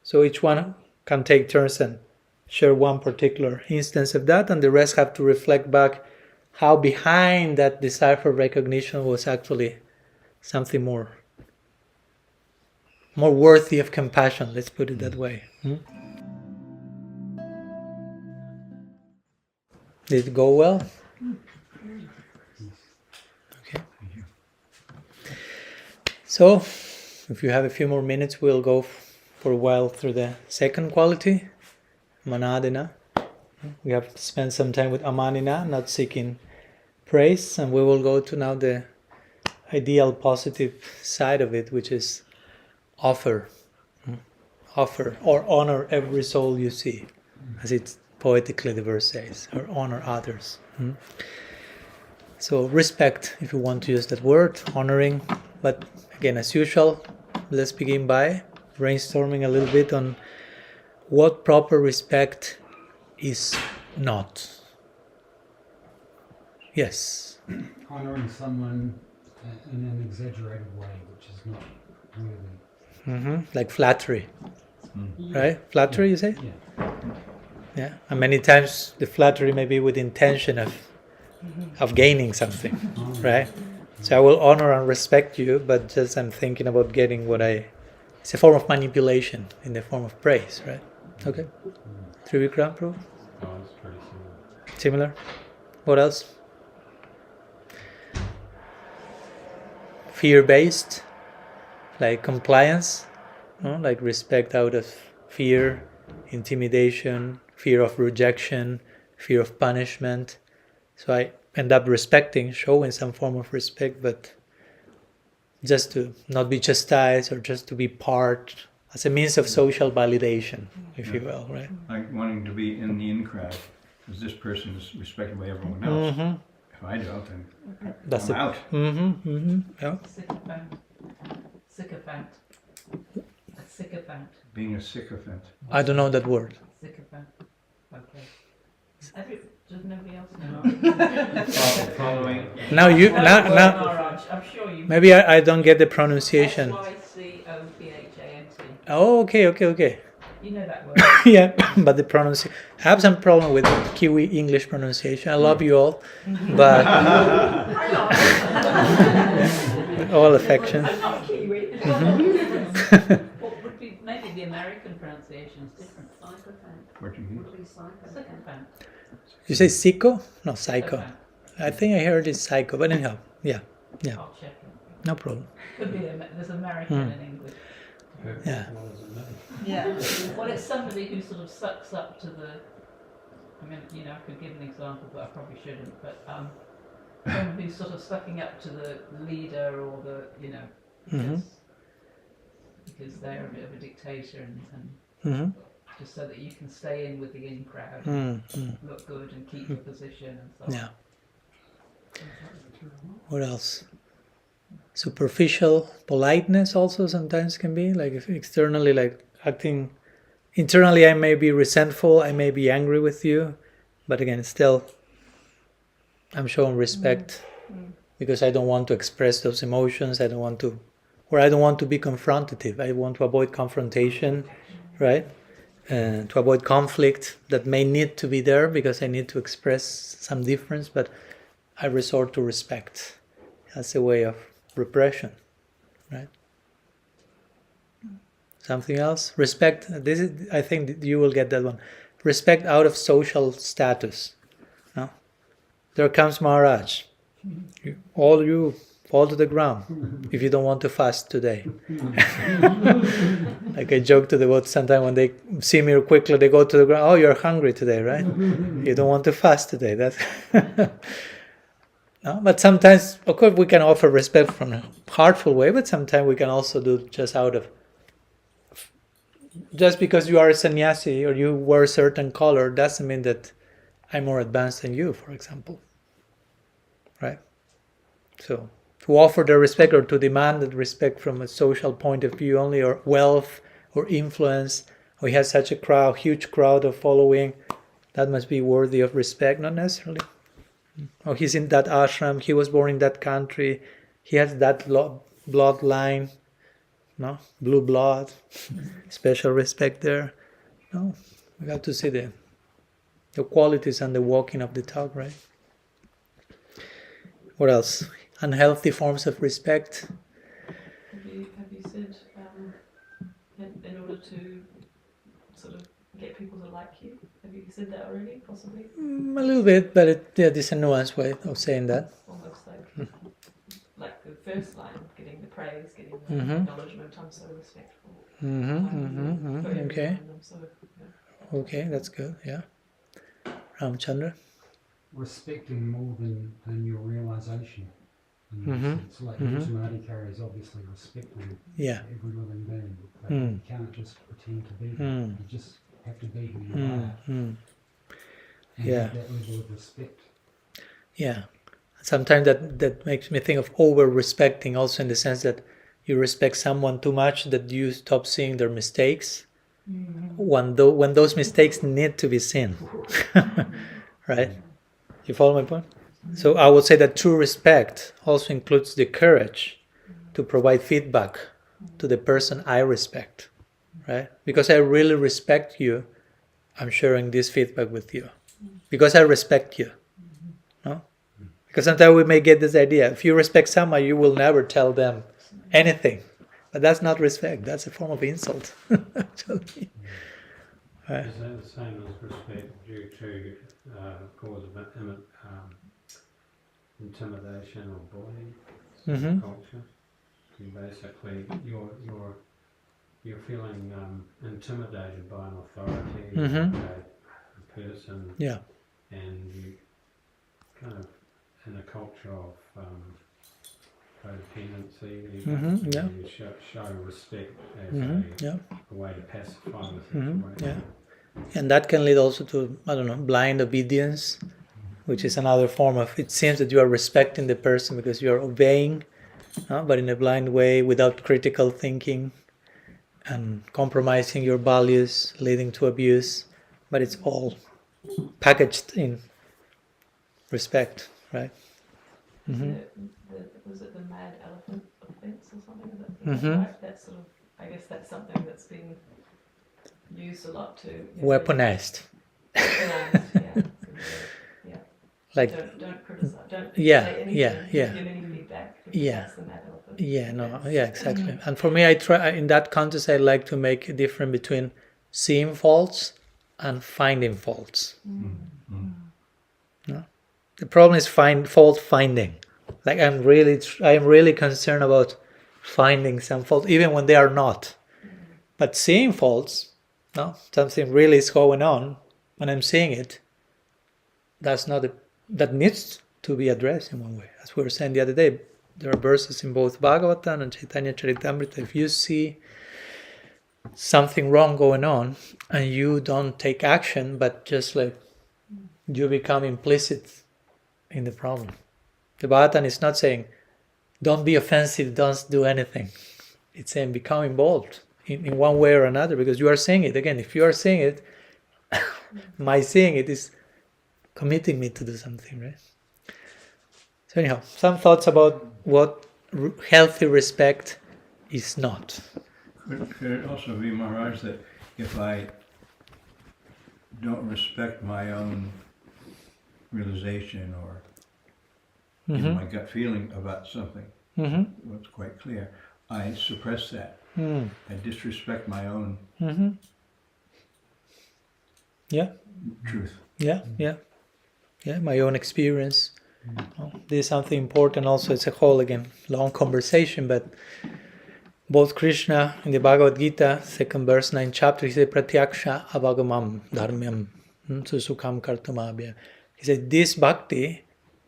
So each one can take turns and share one particular instance of that, and the rest have to reflect back how behind that desire for recognition was actually something more worthy of compassion, let's put it that way. Did it go well? Okay. So, if you have a few more minutes, we'll go for a while through the second quality, mānadena. We have to spend some time with amānīnā, not seeking praise, and we will go to now the ideal positive side of it, which is offer or honor every soul you see, as it's poetically the verse says, or honor others. So respect, if you want to use that word, honoring. But again, as usual, let's begin by brainstorming a little bit on what proper respect is not. Yes. Honouring someone in an exaggerated way, which is not really. Like flattery, right? Flattery, you say? Yeah. Yeah. And many times the flattery may be with intention of gaining something, right? So I will honor and respect you, but just I'm thinking about getting what it's a form of manipulation in the form of praise, right? Okay. Trivikram, Prabhu? Oh, it's pretty similar. Similar? What else? Fear-based, like compliance, no? Like respect out of fear, intimidation, fear of rejection, fear of punishment. So I end up respecting, showing some form of respect, but just to not be chastised or just to be part, as a means of social validation, if you will, right? Like wanting to be in the in crowd, because this person is respected by everyone else. If I don't, then That's I'm out. Yeah. Sycophant. A sycophant. Being a sycophant. I don't know that word. Sycophant. Okay. Does nobody else know? Following. Now you now I'm sure you. maybe I don't get the pronunciation. Sycophant. Oh, okay. You know that word. Yeah, but the pronunciation. I have some problem with Kiwi English pronunciation. I love you all, but with all affection. I'm not Kiwi. What would be maybe the American pronunciation is different. Sycophant. Portuguese. Sycophant. You say psycho? No, psycho. I think I heard it's psycho, but anyhow, yeah, I'll check it. no problem. Could be there's American in English. Yeah. What does it mean? Yeah. Well, it's somebody who sort of sucks up to the. I mean, I could give an example, but I probably shouldn't. But someone who's sort of sucking up to the leader or because they're a bit of a dictator and just so that you can stay in with the in crowd, look good and keep your position and so on. Yeah. What else? Superficial politeness also sometimes can be, like if externally, like acting internally, I may be resentful, I may be angry with you, but again, still I'm showing respect because I don't want to express those emotions. I don't want to be confrontative. I want to avoid confrontation, right? And to avoid conflict that may need to be there because I need to express some difference, but I resort to respect as a way of repression, right? Something else? Respect. This is, I think you will get that one. Respect out of social status. No? There comes Maharaj. You fall to the ground if you don't want to fast today. Like I joke to the devotees sometimes when they see me quickly, they go to the ground. Oh, you're hungry today, right? You don't want to fast today. That's no, but sometimes, of course, we can offer respect from a heartful way, but sometimes we can also do just because you are a sannyasi or you wear a certain color doesn't mean that I'm more advanced than you, for example. Right? So, to offer the respect or to demand that respect from a social point of view only, or wealth or influence, or he has such a huge crowd of following, that must be worthy of respect, not necessarily. Oh, he's in that ashram, he was born in that country, he has that bloodline, no? Blue blood, special respect there. No, we have to see the qualities and the walking of the talk, right? What else? Unhealthy forms of respect. Have you said in order to sort of get people to like you? Have you said that already, possibly? A little bit, but there's a nuanced way of saying that. Almost like the first line, getting the praise, getting the acknowledgement. I'm so respectful. For everyone, Okay. I'm so, yeah. Okay, that's good. Yeah. Ramchandra. Respecting more than your realization. It's like Samadhikari is obviously respecting every living being. But you can't just pretend to be there. You just have to be who you are. Yeah. That level of respect. Yeah. Sometimes that makes me think of over-respecting, also in the sense that you respect someone too much that you stop seeing their mistakes when those mistakes need to be seen. Right? You follow my point? So I would say that true respect also includes the courage to provide feedback to the person I respect. Right? Because I really respect you, I'm sharing this feedback with you. Because I respect you. No? Because sometimes we may get this idea, if you respect someone, you will never tell them anything. But that's not respect, that's a form of insult. Actually. Right. Is that the same as respect due to cause of intimidation or bullying culture? You basically, you're feeling intimidated by an authority, a person, and you kind of in a culture of codependency, you show respect as a way to pacify the situation. And that can lead also to, blind obedience, which is another form of, it seems that you are respecting the person because you are obeying, but in a blind way, without critical thinking, and compromising your values, leading to abuse, but it's all packaged in respect, right? Was it the mad elephant offence or something? Right? That's sort of, I guess that's something that's been used a lot to Weaponized. Like, don't criticize, don't say anything, give any feedback. That's the mad elephant. Exactly. And for me, I try in that context. I like to make a difference between seeing faults and finding faults. No? The problem is fault finding. Like I'm really concerned about finding some fault, even when they are not. But seeing faults, something really is going on, when I'm seeing it, that needs to be addressed in one way. As we were saying the other day, there are verses in both Bhagavatam and Chaitanya Charitamrita. If you see something wrong going on and you don't take action, but just like you become implicit in the problem. The Bhagavatam is not saying, don't be offensive, don't do anything. It's saying, become involved in one way or another, because you are seeing it. Again, if you are seeing it, my seeing it is committing me to do something, right? So anyhow, some thoughts about what healthy respect is not. Could it also be, Maharaj, that if I don't respect my own realization or my gut feeling about something, what's quite clear, I suppress that. I disrespect my own truth. My own experience. This is something important also. It's a whole, again, long conversation, but both Krishna in the Bhagavad Gita, 2nd verse, 9th chapter, he said, Pratyaksha avagamam dharmyam susukham kartumabhya. He said, this bhakti,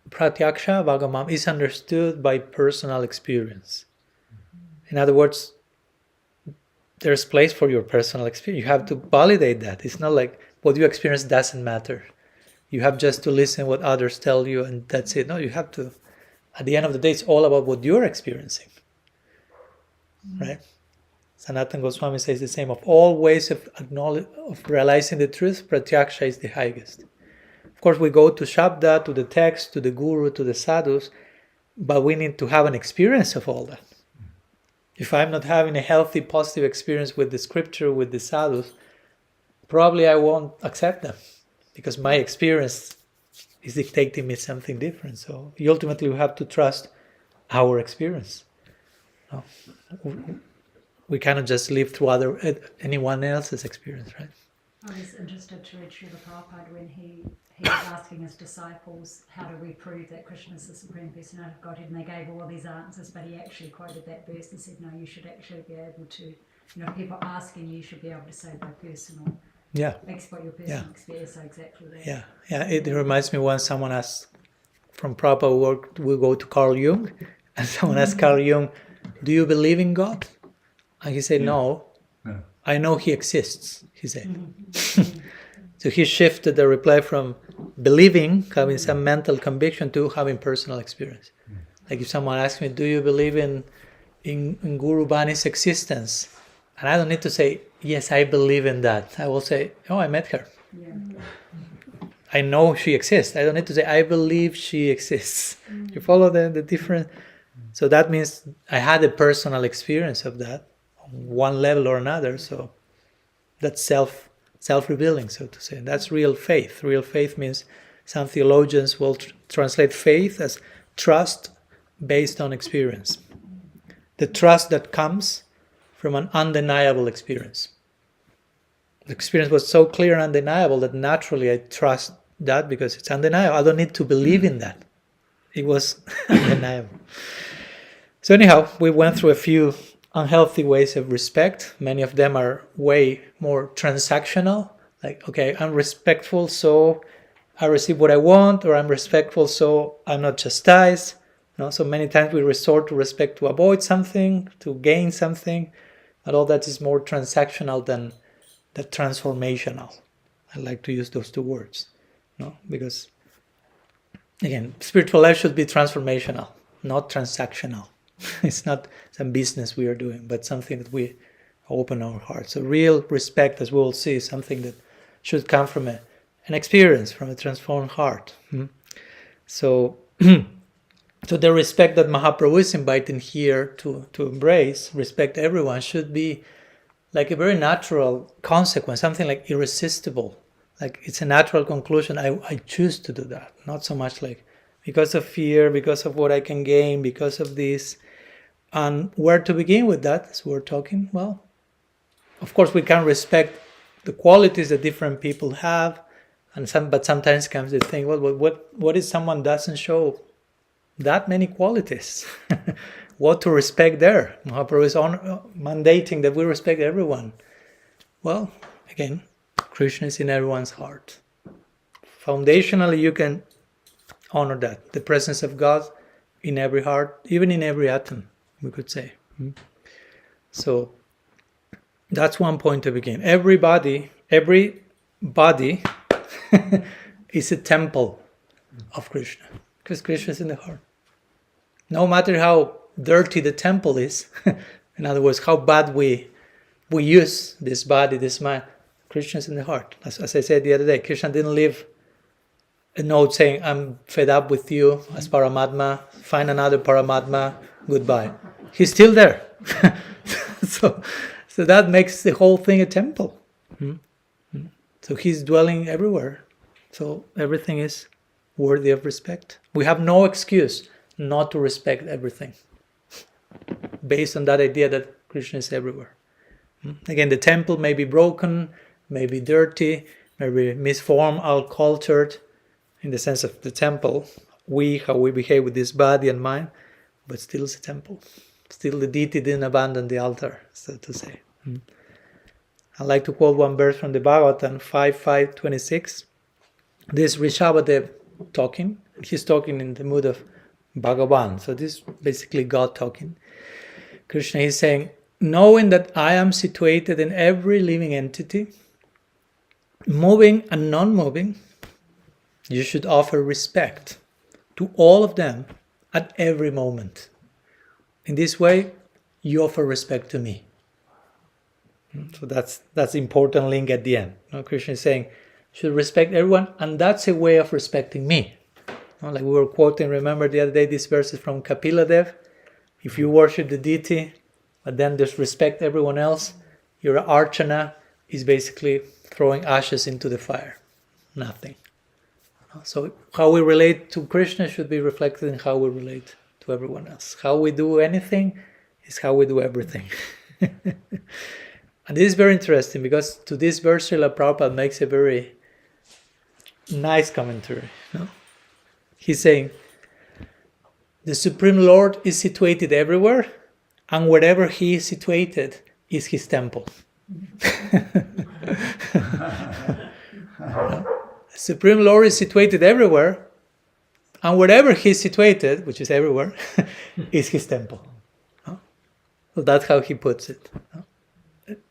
Pratyaksha avagamam, is understood by personal experience. In other words, there's place for your personal experience. You have to validate that. It's not like what you experience doesn't matter. You have just to listen what others tell you and that's it. No, you have to, at the end of the day, it's all about what you're experiencing. Right? Sanatana Goswami says the same. Of all ways of realizing the truth, Pratyaksha is the highest. Of course, we go to Shabda, to the text, to the Guru, to the sadhus, but we need to have an experience of all that. If I'm not having a healthy, positive experience with the scripture, with the sadhus, probably I won't accept them, because my experience is dictating me something different. So ultimately we have to trust our experience. No. We cannot just live through anyone else's experience, right? I was interested to read Srila Prabhupada when he was asking his disciples, how do we prove that Krishna is the Supreme Personality of Godhead? And they gave all these answers, but he actually quoted that verse and said, no, you should actually be able to, people asking you should be able to say by personal. Export your personal experience, so exactly that. It reminds me when someone asked from Prabhupada work, we go to Carl Jung, and someone asked Carl Jung, do you believe in God? And he said, no, I know he exists, he said. So he shifted the reply from believing, having some mental conviction, to having personal experience. Like if someone asks me, do you believe in Guru Bani's existence? And I don't need to say, yes, I believe in that. I will say, oh, I met her. Yeah. I know she exists. I don't need to say, I believe she exists. You follow the difference? So that means I had a personal experience of that on one level or another. So that's self-revealing, so to say. And that's real faith. Real faith means, some theologians will translate faith as trust based on experience. The trust that comes from an undeniable experience. The experience was so clear and undeniable that naturally I trust that because it's undeniable. I don't need to believe in that. It was undeniable. So anyhow, we went through a few unhealthy ways of respect. Many of them are way more transactional. Like, okay, I'm respectful, so I receive what I want, or I'm respectful, so I'm not chastised. So many times we resort to respect to avoid something, to gain something, but all that is more transactional than the transformational. I like to use those two words, because again, spiritual life should be transformational, not transactional. It's not some business we are doing, but something that we open our hearts. So real respect, as we will see, is something that should come from an experience, from a transformed heart. So the respect that Mahaprabhu is inviting here to embrace, respect everyone, should be like a very natural consequence, something like irresistible. Like it's a natural conclusion. I choose to do that. Not so much like because of fear, because of what I can gain, because of this. And where to begin with that, as we're talking? Well, of course we can respect the qualities that different people have, but sometimes comes the thing, well, what if someone doesn't show that many qualities? What to respect there? Mahaprabhu is mandating that we respect everyone. Well, again, Krishna is in everyone's heart. Foundationally, you can honor that. The presence of God in every heart, even in every atom, we could say. So that's one point to begin. Every body is a temple of Krishna, because Krishna is in the heart. No matter how dirty the temple is, in other words, how bad we use this body, this mind, Krishna is in the heart. As I said the other day, Krishna didn't leave a note saying, I'm fed up with you as Paramatma, find another Paramatma, goodbye. He's still there. So that makes the whole thing a temple. So he's dwelling everywhere. So everything is worthy of respect. We have no excuse not to respect everything, based on that idea that Krishna is everywhere. Again, the temple may be broken, may be dirty, may be misformed, uncultured, in the sense of the temple, how we behave with this body and mind, but still it's a temple. Still the deity didn't abandon the altar, so to say. I like to quote one verse from the Bhagavatam 5:26. This Rishabhadev talking. He's talking in the mood of Bhagavan. So this is basically God talking. Krishna is saying, knowing that I am situated in every living entity, moving and non-moving, you should offer respect to all of them at every moment. In this way, you offer respect to me. So that's the important link at the end. Krishna is saying, you should respect everyone, and that's a way of respecting me. Like we were quoting, remember the other day, these verses from Kapila Dev. If you worship the deity, but then disrespect everyone else, your archana is basically throwing ashes into the fire. Nothing. So how we relate to Krishna should be reflected in how we relate to everyone else. How we do anything is how we do everything. And this is very interesting, because to this verse Srila Prabhupada makes a very nice commentary. He's saying, the Supreme Lord is situated everywhere, and wherever he is situated is his temple. The Supreme Lord is situated everywhere, and wherever he is situated, which is everywhere, is his temple. So that's how he puts it.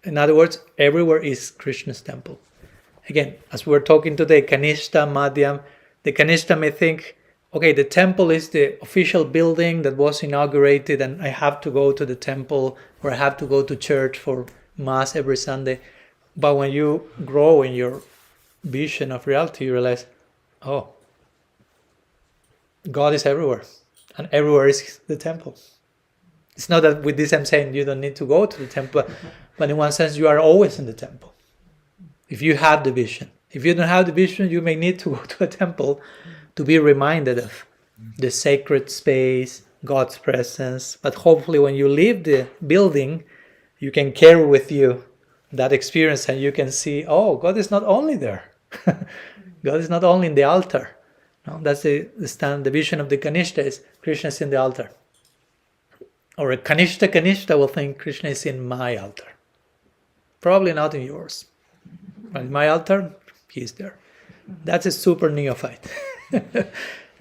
In other words, everywhere is Krishna's temple. again, as we're talking today, Kanishta, Madhyam, the Kanishta may think, okay, the temple is the official building that was inaugurated and I have to go to the temple or I have to go to church for Mass every Sunday. But when you grow in your vision of reality, you realize, oh, God is everywhere and everywhere is the temple. It's not that with this I'm saying you don't need to go to the temple, but in one sense you are always in the temple. If you have the vision. If you don't have the vision, you may need to go to a temple to be reminded of the sacred space, God's presence. But hopefully when you leave the building, you can carry with you that experience and you can see, oh, God is not only there. God is not only in the altar. No, that's the vision of the Kanishta is Krishna is in the altar. Or a Kanishta will think Krishna is in my altar. Probably not in yours. But in my altar, he is there. That's a super neophyte. A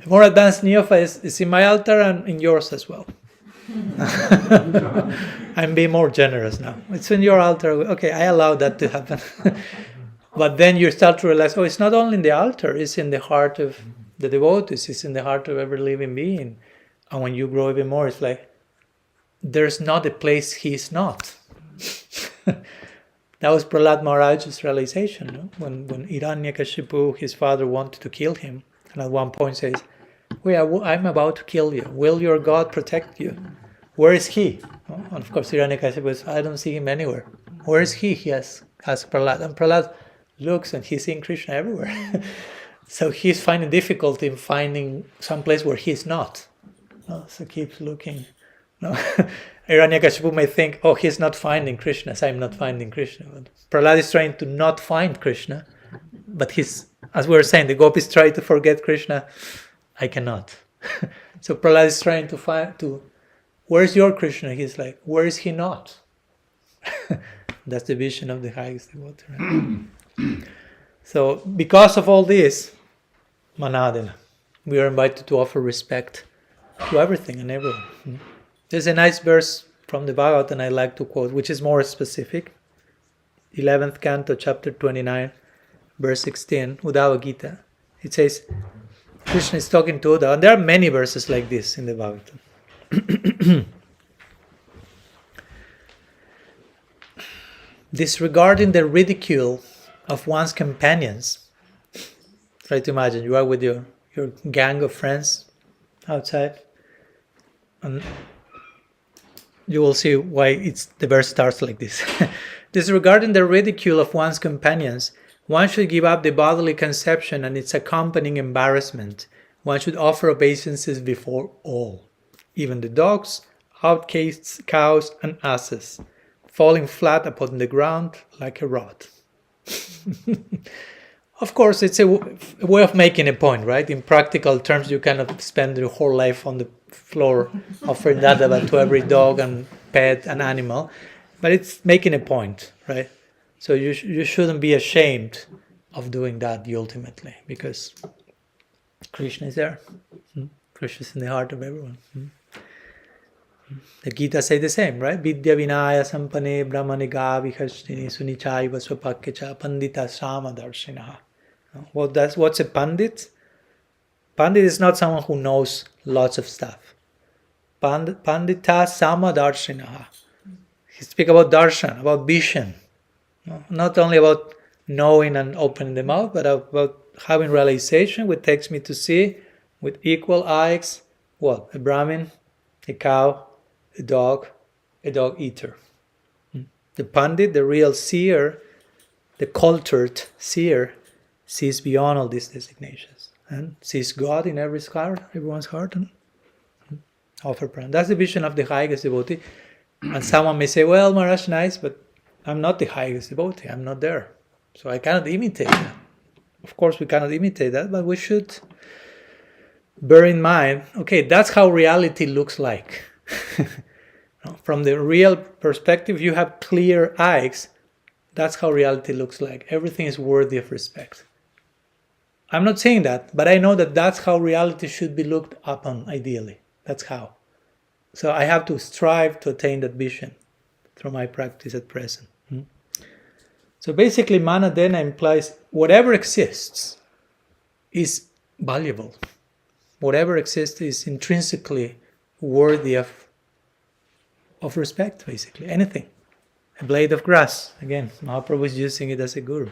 more advanced neophyte is in my altar and in yours as well. I'm being more generous now. It's in your altar. Okay, I allow that to happen. But then you start to realize, oh, it's not only in the altar, it's in the heart of the devotees, it's in the heart of every living being. And when you grow even more, it's like, there's not a place he's not. That was Prahlad Maharaj's realization, no? When Hiranyakashipu, his father, wanted to kill him, and at one point says, I'm about to kill you. Will your God protect you? Where is he? No? And of course, Hiranyakashipu says, I don't see him anywhere. Where is he? He asked Prahlad. And Prahlad looks and he's seeing Krishna everywhere. So he's finding difficulty in finding some place where he's not. No? So keeps looking. No? Hiranyakashipu may think, oh, he's not finding Krishna, so I'm not finding Krishna. But Prahlad is trying to not find Krishna, but he's, as we were saying, the gopis try to forget Krishna. I cannot. So Prahlad is trying to find, where's your Krishna? He's like, where is he not? That's the vision of the highest devotee. Right? So because of all this, mānadena, we are invited to offer respect to everything and everyone. There's a nice verse from the Bhagavatam I like to quote, which is more specific. 11th canto, chapter 29, verse 16, Uddhava Gita. It says, Krishna is talking to Uddhava, and there are many verses like this in the Bhagavatam. Disregarding the ridicule of one's companions. Try to imagine, you are with your gang of friends outside, and you will see why the verse starts like this. Disregarding the ridicule of one's companions, one should give up the bodily conception and its accompanying embarrassment. One should offer obeisances before all, even the dogs, outcasts, cows, and asses, falling flat upon the ground like a rod. Of course, it's a way of making a point, right? In practical terms, you cannot spend your whole life on the floor offering dadava to every dog and pet and animal, but it's making a point, right? So you shouldn't be ashamed of doing that ultimately, because Krishna is there. Krishna is in the heart of everyone. The Gita say the same, right? Vidya vinaya sampane brahmaniga vihashtini sunichaiva swapakkecha pandita sama darshinaha. What's a pandit? Pandit is not someone who knows lots of stuff. Pandita sama darshinaha. He speaks about darshan, about vision. Not only about knowing and opening the mouth, but about having realization, which takes me to see with equal eyes what? A Brahmin, a cow, a dog eater. The Pandit, the real seer, the cultured seer, sees beyond all these designations and sees God in everyone's heart. Offer prayer. That's the vision of the highest devotee. And someone may say, well, Maharaj, nice, but I'm not the highest devotee. I'm not there. So I cannot imitate that. Of course, we cannot imitate that, but we should bear in mind, okay, that's how reality looks like. From the real perspective, you have clear eyes. That's how reality looks like. Everything is worthy of respect. I'm not saying that, but I know that that's how reality should be looked upon, ideally. That's how. So I have to strive to attain that vision through my practice at present. So So basically, mānadena implies whatever exists is valuable. Whatever exists is intrinsically worthy of respect, basically. Anything. A blade of grass. Again, Mahaprabhu is using it as a guru.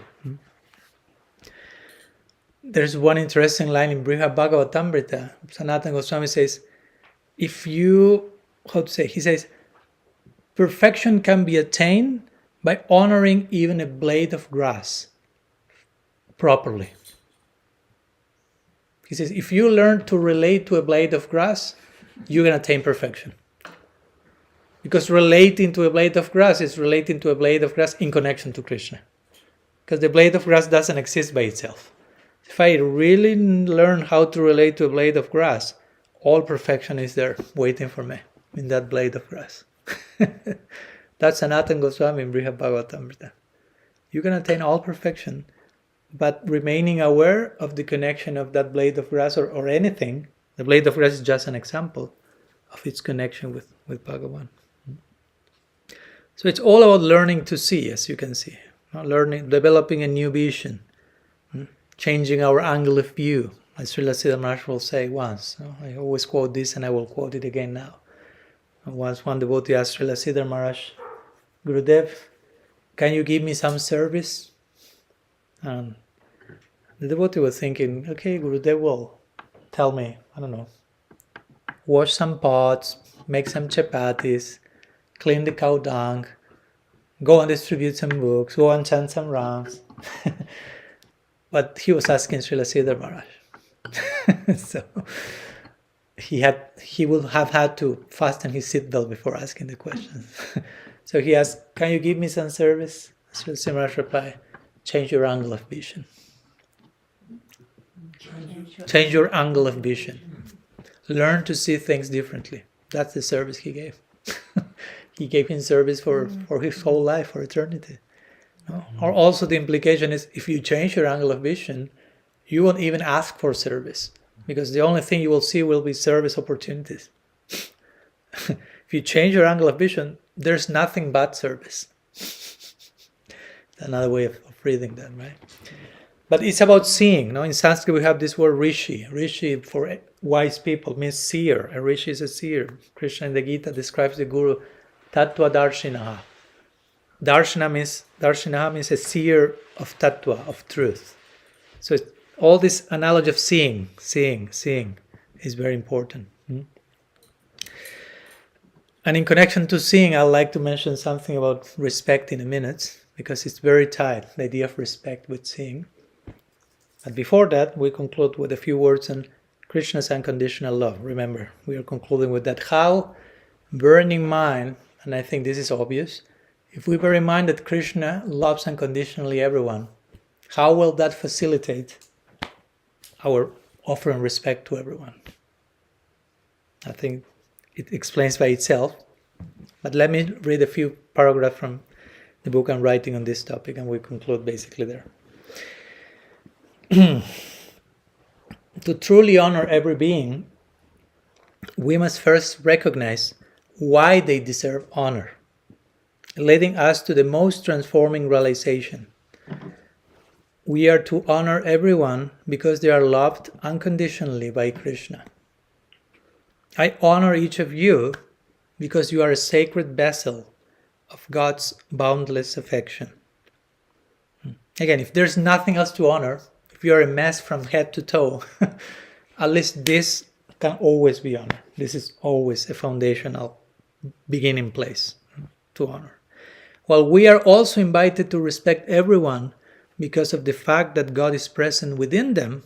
There's one interesting line in Bhagavatamrita. Sanatana Goswami says, he says, perfection can be attained by honoring even a blade of grass properly. He says, if you learn to relate to a blade of grass, you're going to attain perfection. Because relating to a blade of grass is relating to a blade of grass in connection to Krishna. Because the blade of grass doesn't exist by itself. If I really learn how to relate to a blade of grass, all perfection is there waiting for me in that blade of grass. That's Sanatana Goswami in Bhagavatamrita. You can attain all perfection, but remaining aware of the connection of that blade of grass or anything. The blade of grass is just an example of its connection with Bhagavan. So it's all about learning to see, as you can see. Learning, developing a new vision, changing our angle of view. As Srila Siddhar Maharaj will say once. I always quote this and I will quote it again now. Once one devotee asked Srila Siddhar Maharaj, Gurudev, can you give me some service? And the devotee was thinking, okay, Gurudev will tell me, I don't know, wash some pots, make some chapatis, clean the cow dung, go and distribute some books, go and chant some rounds. But he was asking Srila Siddhar Maharaj. So he would have had to fasten his seatbelt before asking the questions. So he asked, can you give me some service? Srila Siddhar Maharaj replied, change your angle of vision. Change your angle of vision. Learn to see things differently. That's the service he gave. He gave him service for his whole life, for eternity. No? Or also the implication is, if you change your angle of vision, you won't even ask for service, because the only thing you will see will be service opportunities. If you change your angle of vision, there's nothing but service. Another way of reading that, right? But it's about seeing. No? In Sanskrit we have this word rishi. Rishi for wise people means seer. A rishi is a seer. Krishna in the Gita describes the guru tattva darshinaha. Darshana means a seer of tattva, of truth. So all this analogy of seeing is very important. And in connection to seeing, I'd like to mention something about respect in a minute, because it's very tied, the idea of respect with seeing. But before that, we conclude with a few words on Krishna's unconditional love. Remember, we are concluding with that. How, bearing in mind, and I think this is obvious, if we bear in mind that Krishna loves unconditionally everyone, how will that facilitate our offering respect to everyone? I think it explains by itself. But let me read a few paragraphs from the book I'm writing on this topic, and we conclude basically there. To truly honor every being, we must first recognize why they deserve honor, leading us to the most transforming realization. We are to honor everyone because they are loved unconditionally by Krishna. I honor each of you because you are a sacred vessel of God's boundless affection. Again, if there's nothing else to honor, if you are a mess from head to toe, at least this can always be honored. This is always a foundational beginning place to honor. While we are also invited to respect everyone because of the fact that God is present within them,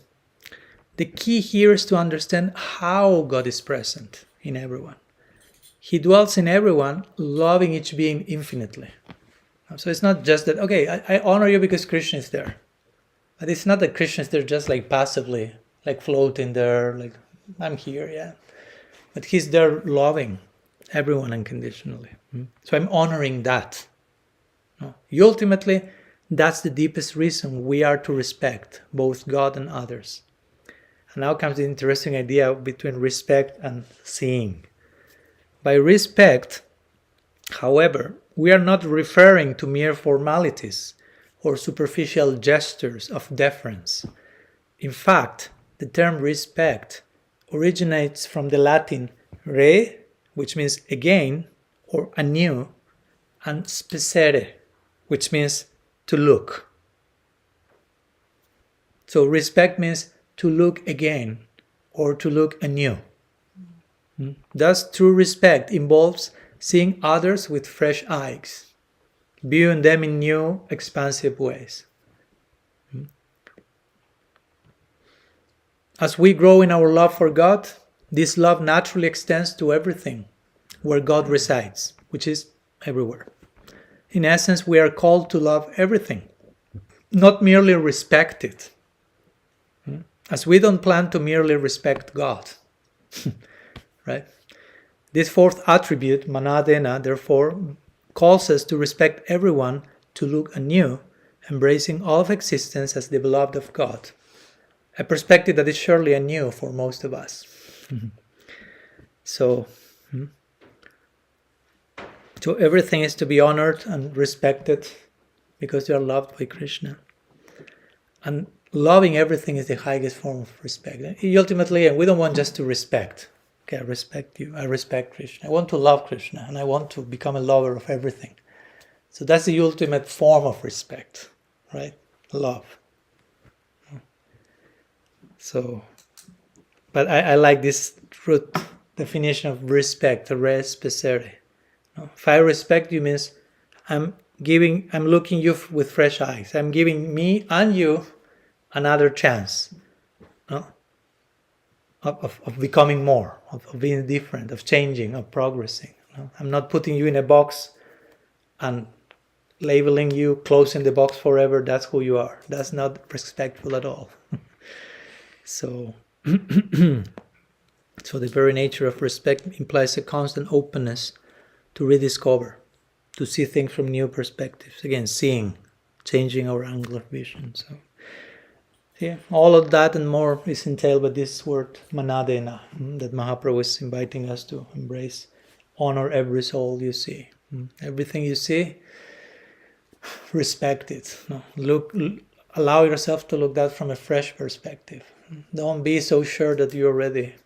the key here is to understand how God is present in everyone. He dwells in everyone, loving each being infinitely. So it's not just that, okay, I honor you because Krishna is there. But it's not that Krishna is there just like passively, like floating there, like, I'm here, yeah. But he's there loving everyone unconditionally. So I'm honoring that. Ultimately, that's the deepest reason we are to respect both God and others. And now comes the interesting idea between respect and seeing. By respect, however, we are not referring to mere formalities or superficial gestures of deference. In fact, the term respect originates from the Latin re, which means again or anew, and specere, which means to look. So respect means to look again or to look anew. Thus, true respect involves seeing others with fresh eyes, viewing them in new, expansive ways. As we grow in our love for God, this love naturally extends to everything where God resides, which is everywhere. In essence, we are called to love everything, not merely respect it. As we don't plan to merely respect God. Right? This fourth attribute, mānadena, therefore, calls us to respect everyone, to look anew, embracing all of existence as the beloved of God. A perspective that is surely anew for most of us. So everything is to be honored and respected because you are loved by Krishna. And loving everything is the highest form of respect. Ultimately, and we don't want just to respect. Okay, I respect you, I respect Krishna. I want to love Krishna, and I want to become a lover of everything. So that's the ultimate form of respect, right? Love. So, but I like this root definition of respect, res specere. If I respect you means I'm looking you with fresh eyes. I'm giving me and you another chance. Of becoming more, of being different, of changing, of progressing. I'm not putting you in a box and labeling you, closing the box forever. That's who you are. That's not respectful at all. So the very nature of respect implies a constant openness to rediscover, to see things from new perspectives. Again, seeing, changing our angle of vision. So. Yeah, all of that and more is entailed by this word mānadena that Mahaprabhu is inviting us to embrace. Honor every soul you see. Everything you see, respect it. Allow yourself to look at that from a fresh perspective. Don't be so sure that you already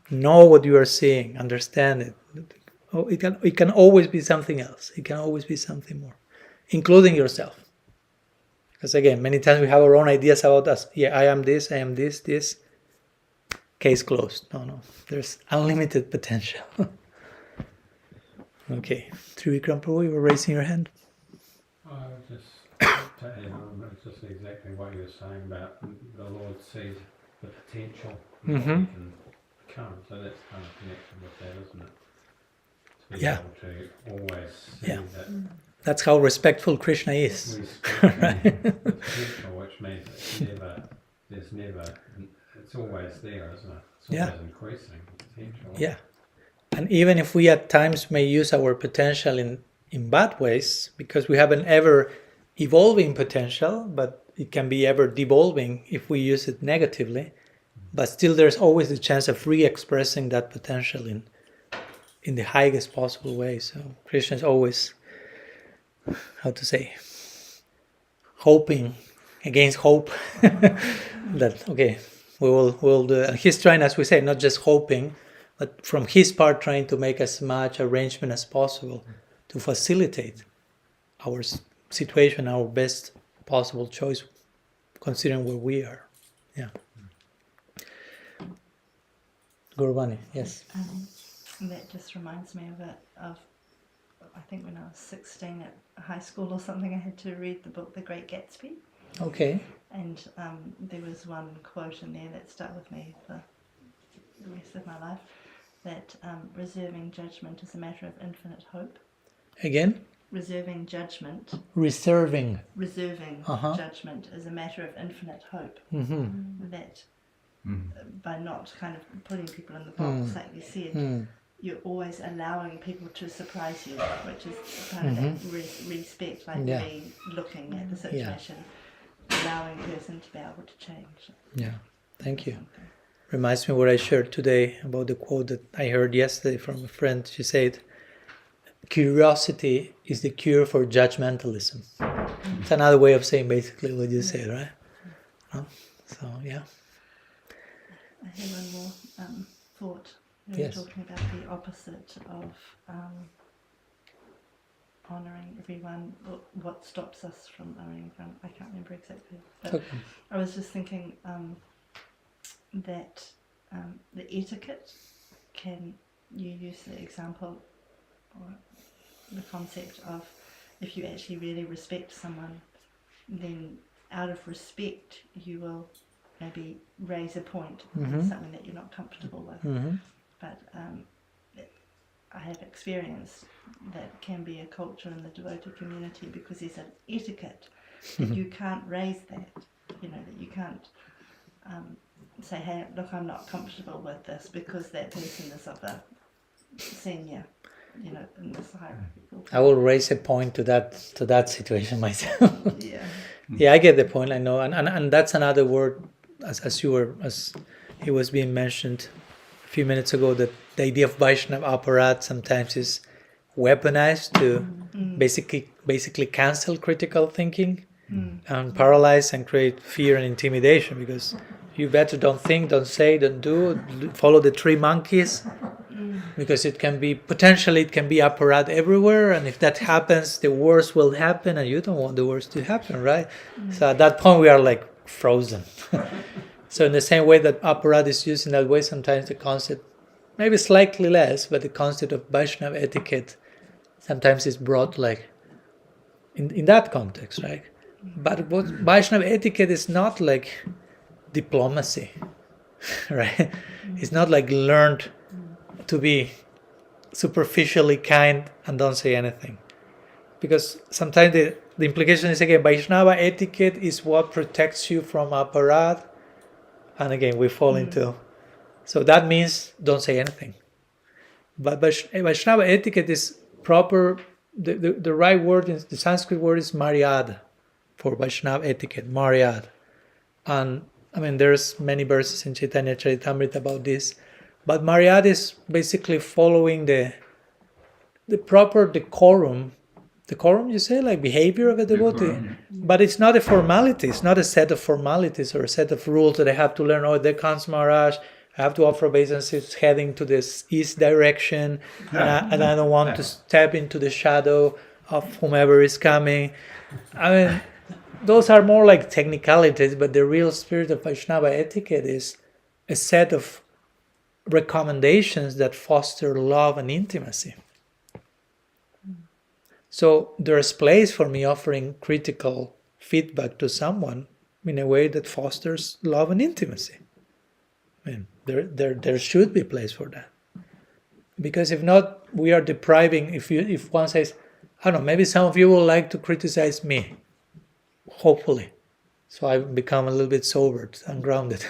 know what you are seeing, understand it. It can always be something else. It can always be something more, including yourself. Because again, many times we have our own ideas about us. Yeah, I am this, this. Case closed. No. There's unlimited potential. Okay. Trivikram Prabhu, you were raising your hand. I was just to add on, it's just exactly what you were saying about the Lord sees the potential of what we can become. So that's kind of connected with that, isn't it? To be able to always see that. That's how respectful Krishna is. Right? The potential, which means it's always there, isn't it? It's always increasing the potential. Yeah. And even if we at times may use our potential in bad ways, because we have an ever evolving potential, but it can be ever devolving if we use it negatively, but still there's always the chance of re-expressing that potential in the highest possible way. So Krishna is always, hoping against hope that we'll do it. He's trying, as we say, not just hoping, but from his part trying to make as much arrangement as possible to facilitate our situation, our best possible choice, considering where we are. Yeah. Gurvani, yes. That just reminds me of I think when I was 16 at high school or something, I had to read the book The Great Gatsby. Okay. And there was one quote in there that stuck with me for the rest of my life, that reserving judgment is a matter of infinite hope. Again? Reserving judgment. Reserving judgment is a matter of infinite hope. That by not kind of putting people in the box, like you said, you're always allowing people to surprise you, which is part of that respect, like me looking at the situation, allowing a person to be able to change. Yeah, thank you. Reminds me what I shared today about the quote that I heard yesterday from a friend. She said, "Curiosity is the cure for judgmentalism." It's another way of saying basically what you said, right? So yeah. I have one more thought. We Yes. were talking about the opposite of honouring everyone. What stops us from honouring everyone? I can't remember exactly. But Okay. I was just thinking that the etiquette, can you use the example or the concept of if you actually really respect someone, then out of respect you will maybe raise a point, something that you're not comfortable with. But I have experienced that can be a culture in the devotee community because there's an etiquette that you can't raise that, that you can't say, hey, look, I'm not comfortable with this because that person is of a senior, in this hierarchical. I will raise a point to that situation myself. Yeah. Yeah, I get the point. I know, and that's another word, as it was being mentioned a few minutes ago, that the idea of Vaishnava apparat sometimes is weaponized to basically cancel critical thinking and paralyze and create fear and intimidation, because you better don't think, don't say, don't do, follow the three monkeys, because it can be apparat everywhere, and if that happens, the worst will happen, and you don't want the worst to happen, right? So at that point we are like frozen. So in the same way that apparat is used in that way, sometimes the concept, maybe slightly less, but the concept of Vaishnava etiquette sometimes is brought like in that context, right? But what Vaishnava etiquette is not like diplomacy, right? It's not like learned to be superficially kind and don't say anything. Because sometimes the implication is, again, Vaishnava etiquette is what protects you from apparat, and again we fall into. So that means don't say anything. But Vaishnava etiquette is proper. The right word, the Sanskrit word is maryada for Vaishnava etiquette, maryada. And I mean, there's many verses in Chaitanya Charitamrita about this. But maryada is basically following the proper decorum. Decorum, you say, like behavior of a devotee. But it's not a formality. It's not a set of formalities or a set of rules that I have to learn. Oh, there comes Maharaj. I have to offer obeisances heading to this east direction. And I don't want to step into the shadow of whomever is coming. I mean, those are more like technicalities, but the real spirit of Vaishnava etiquette is a set of recommendations that foster love and intimacy. So there's place for me offering critical feedback to someone in a way that fosters love and intimacy. I mean, there should be place for that. Because if not, we are depriving. If one says, I don't know, maybe some of you will like to criticize me, hopefully, so I become a little bit sobered and grounded.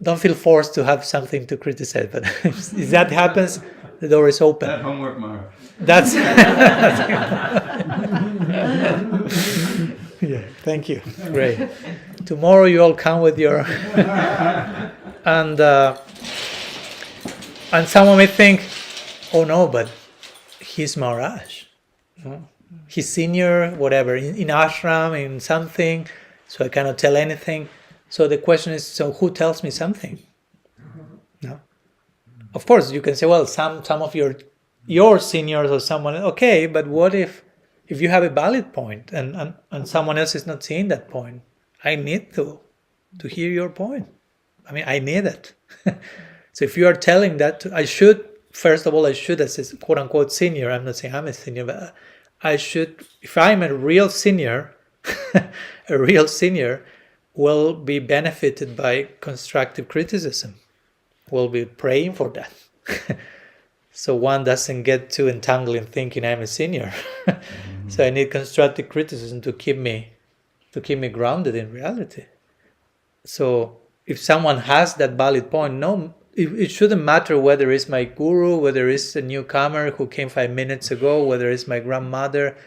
Don't feel forced to have something to criticize, but if that happens, the door is open. That homework, Mara. That's yeah. Thank you. Great. Tomorrow you all come with your and someone may think, oh no, but he's Maharaj. He's senior, whatever, in ashram, in something, so I cannot tell anything. So the question is, so who tells me something? No. Of course, you can say, well, some of your seniors or someone, okay, but what if you have a valid point and someone else is not seeing that point? I need to hear your point. I mean, I need it. So if you are telling that, first of all, I should, as a quote-unquote senior, I'm not saying I'm a senior, but I should, if I'm a real senior, will be benefited by constructive criticism. We'll be praying for that. So one doesn't get too entangled in thinking I'm a senior. So I need constructive criticism to keep me grounded in reality. So if someone has that valid point, no, it shouldn't matter whether it's my guru, whether it's a newcomer who came 5 minutes ago, whether it's my grandmother.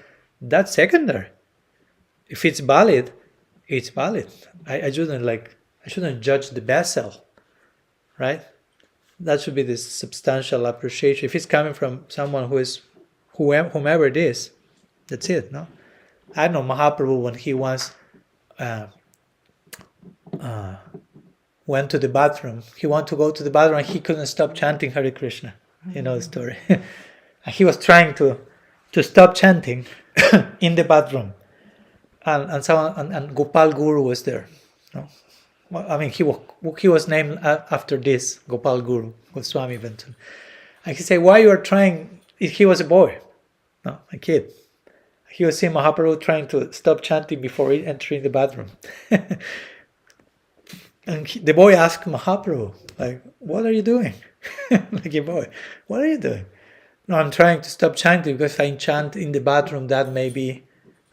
That's secondary. If it's valid, it's valid. I shouldn't judge the vessel, right? That should be the substantial appreciation. If it's coming from someone whomever it is, that's it, no? I don't know, Mahaprabhu, when he once went to the bathroom, he wanted to go to the bathroom and he couldn't stop chanting Hare Krishna. You know the story. And he was trying to stop chanting in the bathroom. And Gopal Guru was there. No? Well, I mean, he was named after this, Gopal Guru, Swami eventually. And he said, why you are trying, he was a boy, no, a kid. He was seeing Mahaprabhu trying to stop chanting before entering the bathroom. And the boy asked Mahaprabhu, like, what are you doing? Like a boy, what are you doing? No, I'm trying to stop chanting because if I chant in the bathroom, that may be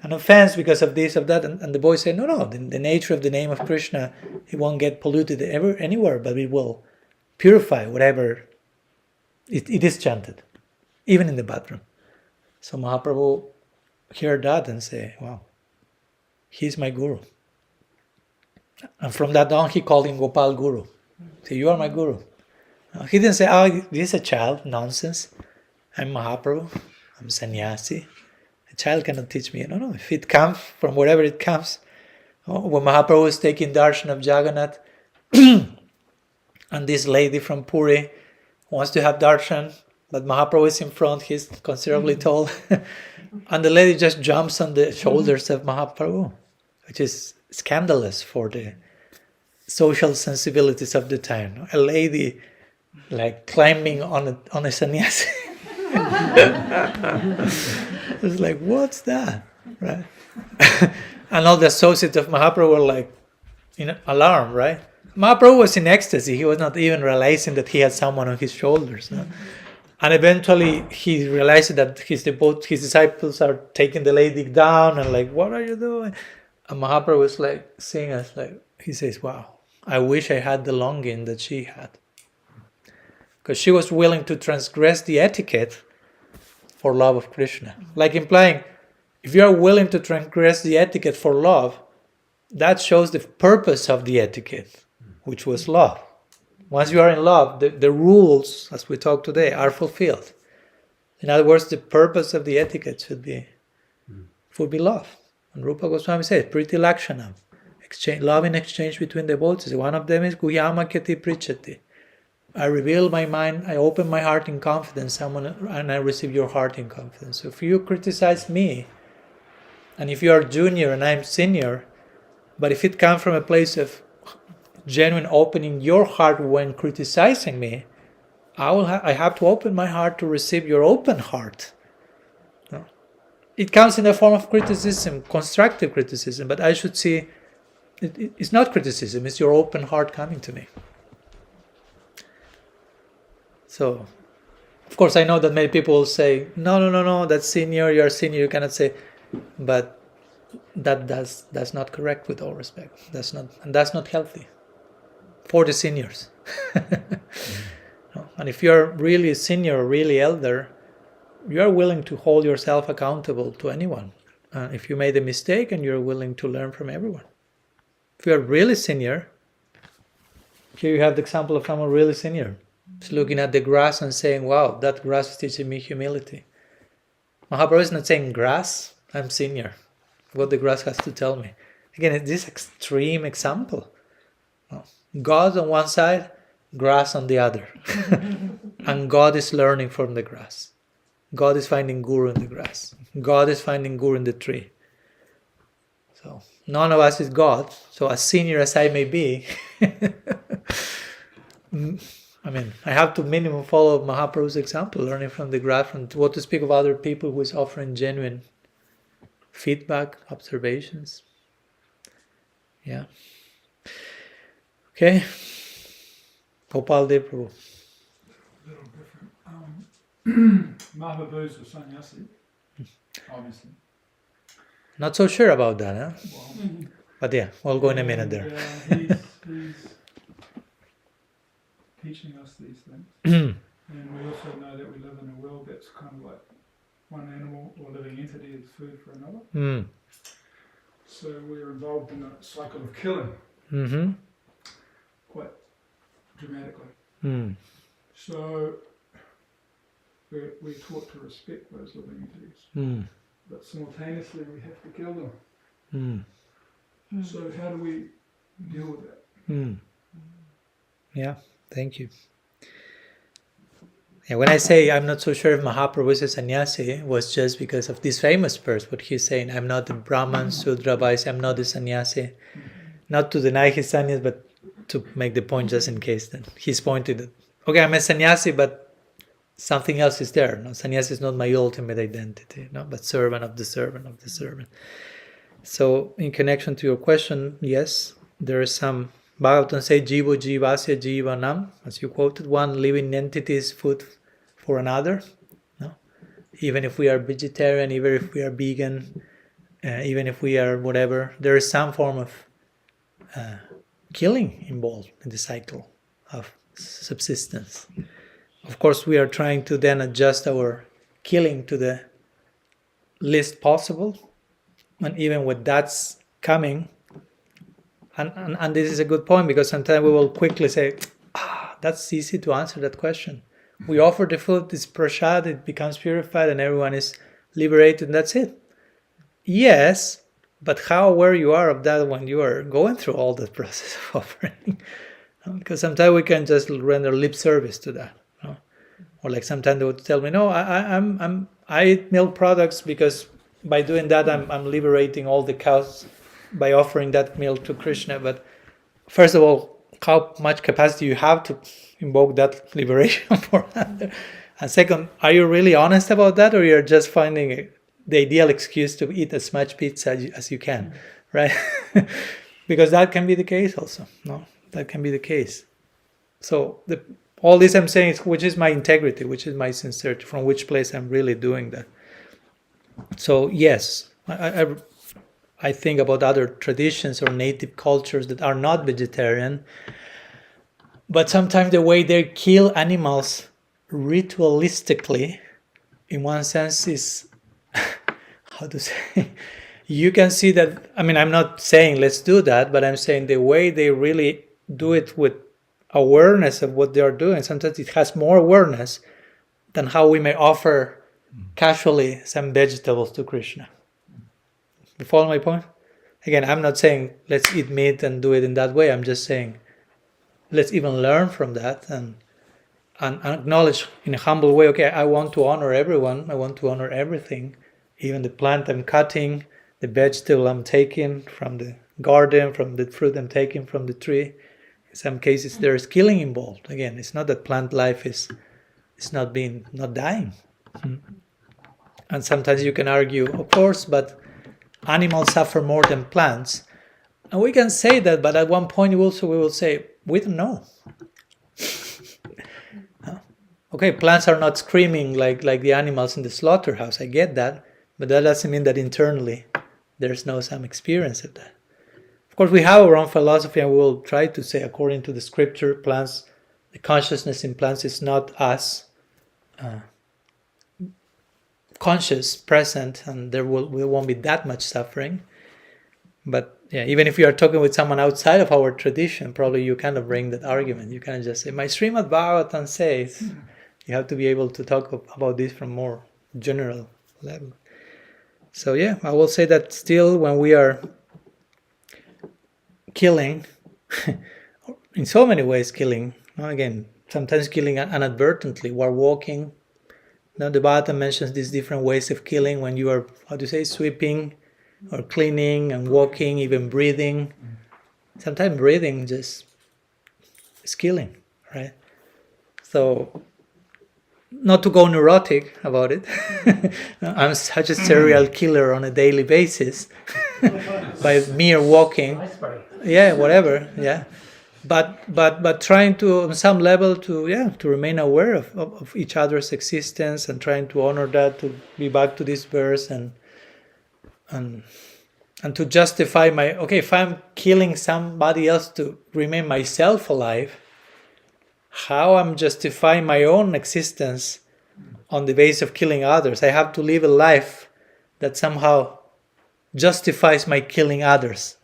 an offense because of this, of that. And the boy said, no, the nature of the name of Krishna, it won't get polluted anywhere, but it will purify whatever it is chanted, even in the bathroom. So Mahaprabhu heard that and say, wow, he's my guru. And from that on, he called him Gopal Guru. So you are my guru. He didn't say, oh, this is a child, nonsense. I'm Mahaprabhu, I'm sannyasi. A child cannot teach me. No, if it comes from wherever it comes. When Mahaprabhu was taking darshan of Jagannath, and this lady from Puri wants to have darshan, but Mahaprabhu is in front, he's considerably tall, and the lady just jumps on the shoulders of Mahaprabhu, which is scandalous for the social sensibilities of the time. A lady like climbing on a sannyasi. It's like, what's that? Right? And all the associates of Mahaprabhu were like in alarm, right? Mahaprabhu was in ecstasy. He was not even realizing that he had someone on his shoulders. No? And eventually he realized that his disciples are taking the lady down and like, what are you doing? And Mahaprabhu was like seeing us, like, he says, wow, I wish I had the longing that she had. Because she was willing to transgress the etiquette for love of Krishna. Like implying, if you are willing to transgress the etiquette for love, that shows the purpose of the etiquette, which was love. Once you are in love, the rules, as we talk today, are fulfilled. In other words, the purpose of the etiquette should be love. And Rupa Goswami says, Priti Lakshanam, love in exchange between devotees. One of them is Guhyama Keti Prichati. I reveal my mind, I open my heart in confidence, and I receive your heart in confidence. So if you criticize me, and if you are junior and I'm senior, but if it comes from a place of genuine opening your heart when criticizing me, I have to open my heart to receive your open heart. No? It comes in the form of criticism, constructive criticism, but I should see it's not criticism, it's your open heart coming to me. So, of course, I know that many people will say, no, that's senior, you're senior, you cannot say, but that's not correct with all respect. That's not healthy for the seniors. No? And if you're really senior, really elder, you're willing to hold yourself accountable to anyone. If you made a mistake and you're willing to learn from everyone. If you're really senior, here you have the example of someone really senior. Just looking at the grass and saying, wow, that grass is teaching me humility. Mahaprabhu is not saying grass, I'm senior. What the grass has to tell me. Again, it's this extreme example. God on one side, grass on the other. And God is learning from the grass. God is finding guru in the grass. God is finding guru in the tree. So none of us is God. So as senior as I may be, I have to minimum follow Mahaprabhu's example, learning from the grass, and what to speak of other people who is offering genuine feedback, observations. Yeah. Okay. Gopal Dev Prabhu. A little different. Mahaprabhu's a sannyasi, obviously. Not so sure about that, huh? Well, but yeah, we'll go in a minute there. He's teaching us these things. And we also know that we live in a world that's kind of like one animal or living entity is food for another. So we're involved in a cycle of killing, quite dramatically. So we're taught to respect those living entities. but simultaneously we have to kill them. Mm. So how do we deal with that? Mm. Yeah, thank you. And when I say I'm not so sure if Mahaprabhu is a sannyasi, it was just because of this famous verse, what he's saying, I'm not a Brahman, Sudra, Vaisya, I'm not a sannyasi. Not to deny his sannyas, but to make the point just in case that he's pointed that, okay, I'm a sannyasi, but something else is there. No, sannyasi is not my ultimate identity, no, but servant of the servant of the servant. So in connection to your question, yes, there is some Bhagavatam say jivo jivasya jivanam, as you quoted, one living entity is food for another. No? Even if we are vegetarian, even if we are vegan, even if we are whatever, there is some form of killing involved in the cycle of subsistence. Of course, we are trying to then adjust our killing to the least possible, and even with that's coming, and this is a good point, because sometimes we will quickly say, that's easy to answer that question. We offer the food, it's prasad, it becomes purified, and everyone is liberated, and that's it. Yes, but how aware you are of that when you are going through all that process of offering? Because sometimes we can just render lip service to that. Or like sometimes they would tell me, no, I eat milk products because by doing that I'm liberating all the cows by offering that milk to Krishna. But first of all, how much capacity you have to invoke that liberation for another? And second, are you really honest about that, or you're just finding the ideal excuse to eat as much pizza as you can, right? Because that can be the case also. No, that can be the case. So all this I'm saying is, which is my integrity, which is my sincerity, from which place I'm really doing that. So yes, I think about other traditions or native cultures that are not vegetarian, but sometimes the way they kill animals ritualistically, in one sense, is how to say, you can see that, I mean, I'm not saying let's do that, but I'm saying the way they really do it with awareness of what they are doing, sometimes it has more awareness than how we may offer casually some vegetables to Krishna. You follow my point? Again, I'm not saying let's eat meat and do it in that way. I'm just saying let's even learn from that and acknowledge in a humble way, okay, I want to honor everyone. I want to honor everything. Even the plant I'm cutting, the vegetable I'm taking from the garden, from the fruit I'm taking from the tree. In some cases, there is killing involved. Again, it's not that plant life is not dying. And sometimes you can argue, of course, but animals suffer more than plants. And we can say that, but at one point we will say, we don't know. Okay, plants are not screaming like the animals in the slaughterhouse. I get that, but that doesn't mean that internally there's no some experience of that. Of course, we have our own philosophy, and we will try to say, according to the scripture, plants, the consciousness in plants is not us, conscious, present, and there won't be that much suffering. But yeah, even if you are talking with someone outside of our tradition, probably you kind of bring that argument. You kind of just say, my Srimad Bhagavatam says. You have to be able to talk about this from more general level. So yeah, I will say that still when we are killing, in so many ways killing, again, sometimes killing inadvertently, we're walking. Now the Bhagavatam mentions these different ways of killing when you are, sweeping or cleaning and walking, even breathing. Sometimes breathing just is killing, right? So, not to go neurotic about it. I'm such a serial killer on a daily basis by mere walking. Yeah, whatever. Yeah, but trying to, on some level, to remain aware of each other's existence and trying to honor that, to be back to this verse and to justify if I'm killing somebody else to remain myself alive, how I'm justifying my own existence on the basis of killing others. I have to live a life that somehow justifies my killing others,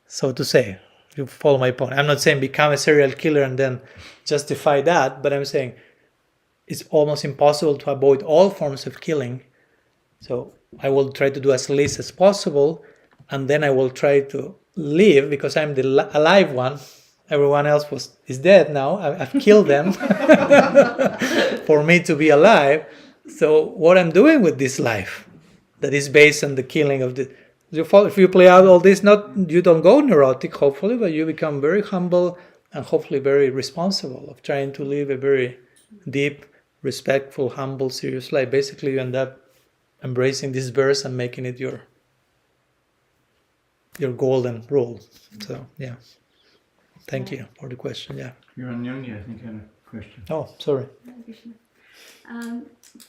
so to say. You follow my point. I'm not saying become a serial killer and then justify that, but I'm saying it's almost impossible to avoid all forms of killing So I will try to do as least as possible, and then I will try to live because I'm the alive one. Everyone else is dead now. I've killed them for me to be alive. So what I'm doing with this life that is based on the killing of the... If you play out all this, you don't go neurotic, hopefully, but you become very humble and hopefully very responsible of trying to live a very deep, respectful, humble, serious life. Basically, you end up embracing this verse and making it your golden rule. So, yeah. Thank you for the question, yeah. You're on Youngie, I think, had a question. Oh, sorry. Krishna.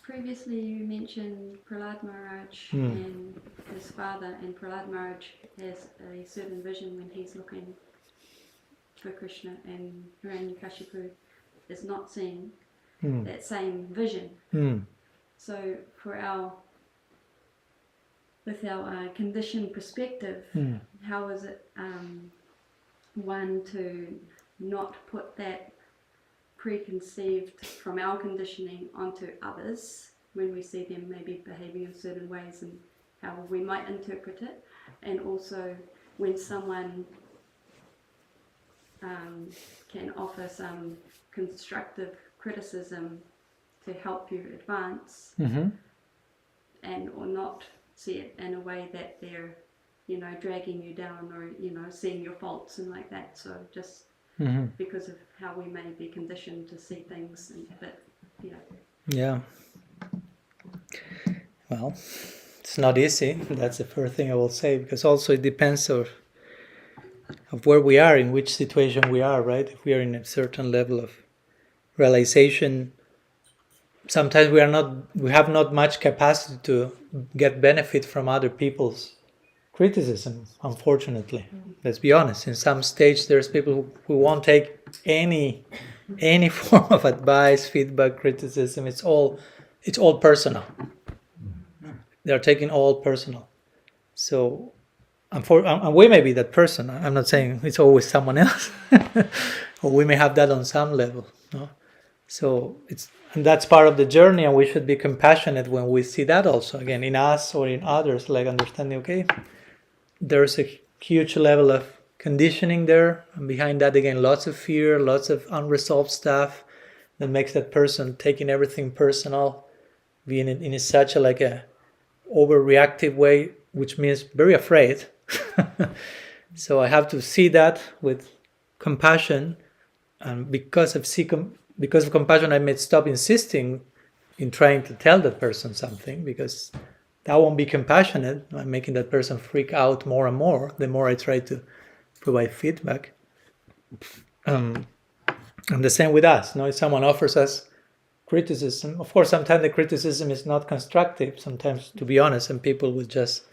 Previously you mentioned Prahlad Maharaj and his father, and Prahlad Maharaj has a certain vision when he's looking for Krishna, and Hiranyakashipu is not seeing that same vision. So with our conditioned perspective, how is it one to not put that preconceived from our conditioning onto others when we see them maybe behaving in certain ways and how we might interpret it, and also when someone can offer some constructive criticism to help you advance, and or not see it in a way that they're dragging you down or seeing your faults and like that. So just because of how we may be conditioned to see things, Yeah. Well, it's not easy. That's the first thing I will say, because also it depends of where we are, in which situation we are, right? If we are in a certain level of realization, sometimes we have not much capacity to get benefit from other people's criticism, unfortunately. Let's be honest. In some stage, there's people who won't take any form of advice, feedback, criticism. It's all personal. They're taking all personal. So, and we may be that person. I'm not saying it's always someone else, or we may have that on some level. No? So and that's part of the journey, and we should be compassionate when we see that also, again, in us or in others, like understanding, okay, there's a huge level of conditioning there, and behind that, again, lots of fear, lots of unresolved stuff that makes that person taking everything personal, being in such a overreactive way, which means very afraid. So I have to see that with compassion, and because of compassion, I may stop insisting in trying to tell that person something, because that won't be compassionate. I'm making that person freak out more and more the more I try to provide feedback. And the same with us. If someone offers us criticism, of course, sometimes the criticism is not constructive. Sometimes, to be honest, and people will just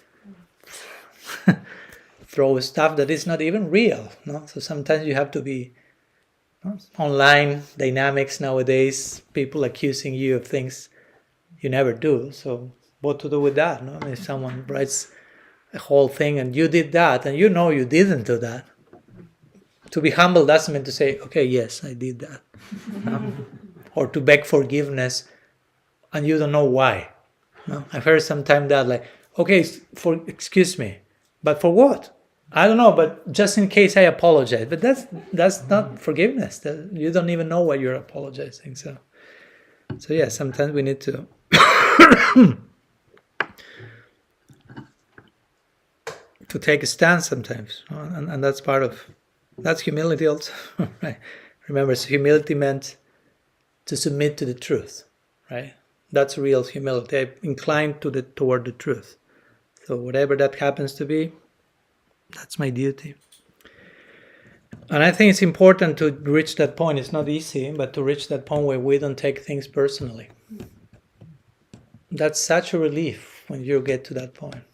throw stuff that is not even real. So sometimes you have to be online dynamics nowadays, people accusing you of things you never do. So what to do with that? If someone writes a whole thing and you did that and you didn't do that, to be humble doesn't mean to say, okay, yes, I did that. Or to beg forgiveness and you don't know why. I've heard sometimes that, like, okay, excuse me, but for what? I don't know, but just in case I apologize. But that's not forgiveness. You don't even know what you're apologizing. So yeah, sometimes we need to to take a stance sometimes, and that's humility also. Right? Remember, humility meant to submit to the truth, right? That's real humility. I incline toward the truth. So whatever that happens to be, that's my duty. And I think it's important to reach that point. It's not easy, but to reach that point where we don't take things personally. That's such a relief when you get to that point.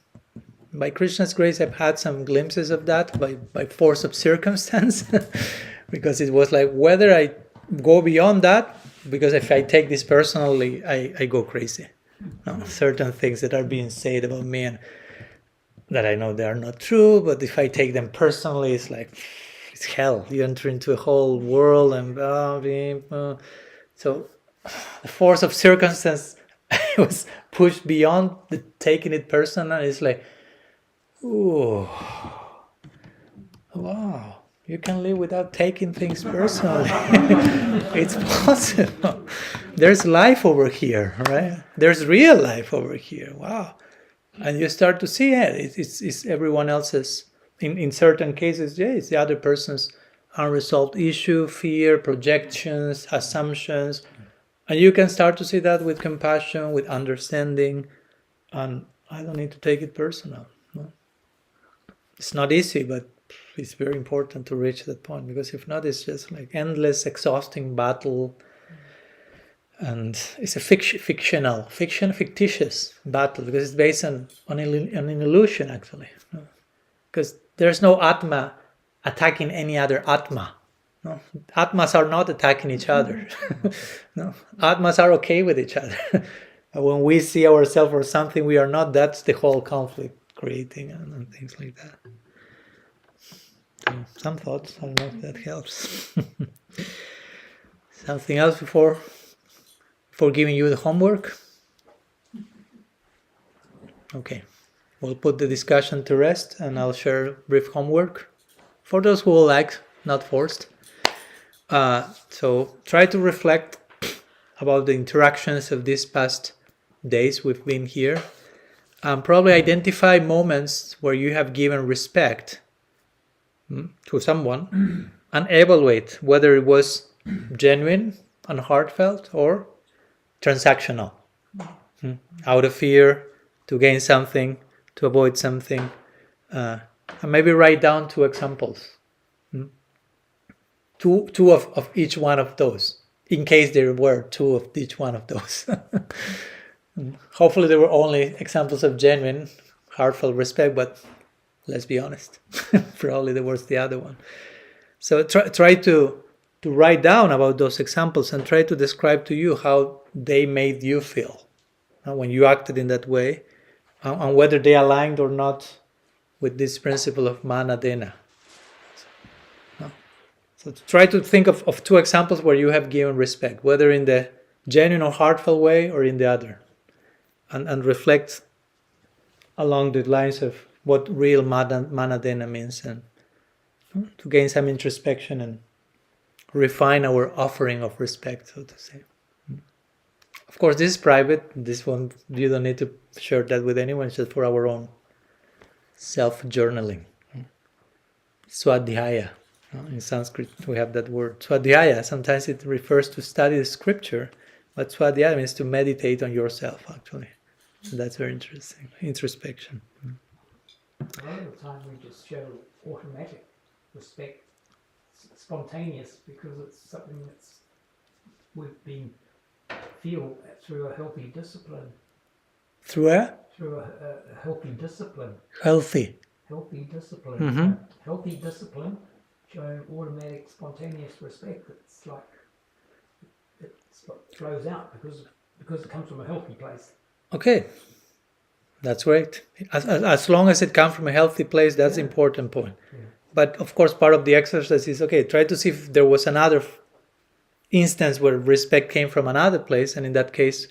By Krishna's grace, I've had some glimpses of that by force of circumstance, because it was like, whether I go beyond that, because if I take this personally, I go crazy. Certain things that are being said about me and that I know they are not true, but if I take them personally, it's like, it's hell. You enter into a whole world and so the force of circumstance, I was pushed beyond the taking it personal. It's like, ooh, wow, you can live without taking things personally. It's possible. There's life over here, right? There's real life over here. Wow. And you start to see it's everyone else's, in certain cases, it's the other person's unresolved issue, fear, projections, assumptions. And you can start to see that with compassion, with understanding. And I don't need to take it personal. No? It's not easy, but it's very important to reach that point, because if not, it's just like endless, exhausting battle. And it's a fictitious battle, because it's based on an illusion, actually. No? Because there's no Atma attacking any other Atma. No? Atmas are not attacking each other. No? Atmas are okay with each other. When we see ourselves or something we are not, that's the whole conflict creating and things like that. So, some thoughts, I don't know if that helps. Something else before giving you the homework? Okay, we'll put the discussion to rest and I'll share brief homework for those who will like, not forced. So try to reflect about the interactions of these past days we've been here. Probably identify moments where you have given respect to someone and evaluate whether it was genuine and heartfelt or transactional, out of fear, to gain something, to avoid something, and maybe write down 2 examples, two of each one of those, in case there were 2 of each one of those. Hopefully there were only examples of genuine, heartfelt respect, but let's be honest, probably there was the other one. So try to write down about those examples and try to describe to you how they made you feel when you acted in that way, and whether they aligned or not with this principle of mānadena. So try to think of 2 examples where you have given respect, whether in the genuine or heartfelt way or in the other, and reflect along the lines of what real mānadena means, and to gain some introspection and refine our offering of respect, so to say. Of course, this is private. This one, you don't need to share that with anyone. It's just for our own self-journaling. Swadhyaya. In Sanskrit, we have that word. Swadhyaya, sometimes it refers to study the scripture, but Swadhyaya means to meditate on yourself, actually. So that's very interesting. Introspection. A lot of the time we just show automatic respect, spontaneous, because it's something that's we've been feel through a healthy discipline. Through a healthy discipline. Healthy discipline. Mm-hmm. Healthy discipline, showing automatic, spontaneous respect. It's like it flows out because it comes from a healthy place. Okay, that's great. As long as it comes from a healthy place, that's the important point. Yeah. But of course, part of the exercise is, try to see if there was another instance where respect came from another place, and in that case,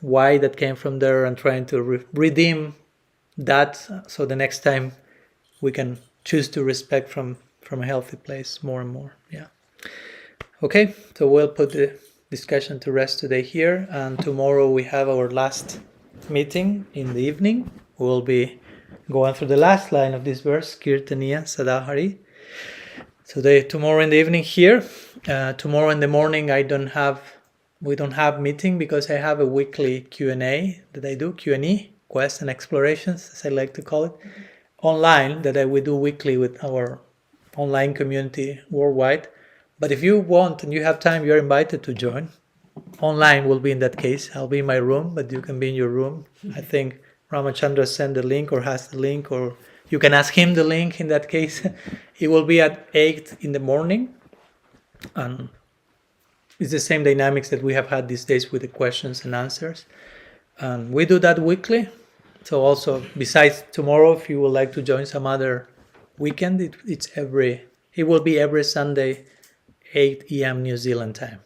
why that came from there, and trying to redeem that, so the next time we can choose to respect from a healthy place more and more. Yeah. Okay, so we'll put the discussion to rest today here, and tomorrow we have our last meeting in the evening. We'll be going through the last line of this verse, Kirtaniya Sadahari. So tomorrow in the evening here. Tomorrow in the morning we don't have meeting, because I have a weekly Q&A that I do, Q&E, quests and explorations, as I like to call it, online, that we do weekly with our online community worldwide. But if you want and you have time, you're invited to join. Online will be in that case. I'll be in my room, but you can be in your room. I think Ramachandra sent the link or has the link, or you can ask him the link in that case. It will be at 8 in the morning. And it's the same dynamics that we have had these days with the questions and answers. And we do that weekly. So also, besides tomorrow, if you would like to join some other weekend, it will be every Sunday, 8 a.m. New Zealand time.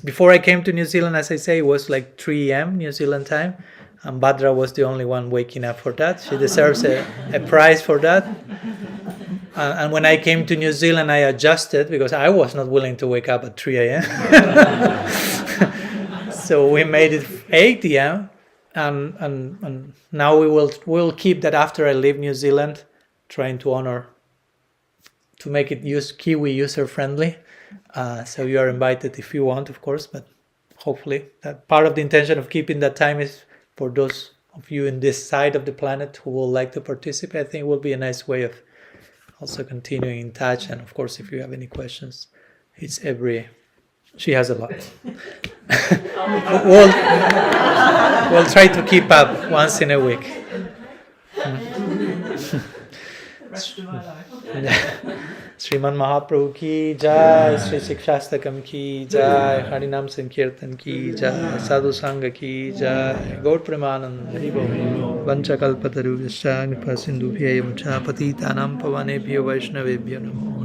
before I came to New Zealand, as I say, it was like 3 a.m. New Zealand time. And Bhadra was the only one waking up for that. She deserves a prize for that. And when I came to New Zealand, I adjusted because I was not willing to wake up at 3 a.m. So we made it 8 a.m. And now we'll keep that after I leave New Zealand, trying to make it Kiwi user friendly. So you are invited if you want, of course, but hopefully that part of the intention of keeping that time is for those of you in this side of the planet who will like to participate. I think it will be a nice way of also continuing in touch. And of course, if you have any questions, she has a lot. We'll try to keep up once in a week. Rest of my life. Sriman Mahaprabhu ki jai, Sri Siksastakam ki jai, Harinam Sankirtan ki jai, Sadhu Sangha ki jai, Gaur Premanand Haribo, Vancha Kalpataru Vishya Nipa Sindhu Bhyayam Cha Patitanam Pavanebhyo Vaishnavebhyo Namo.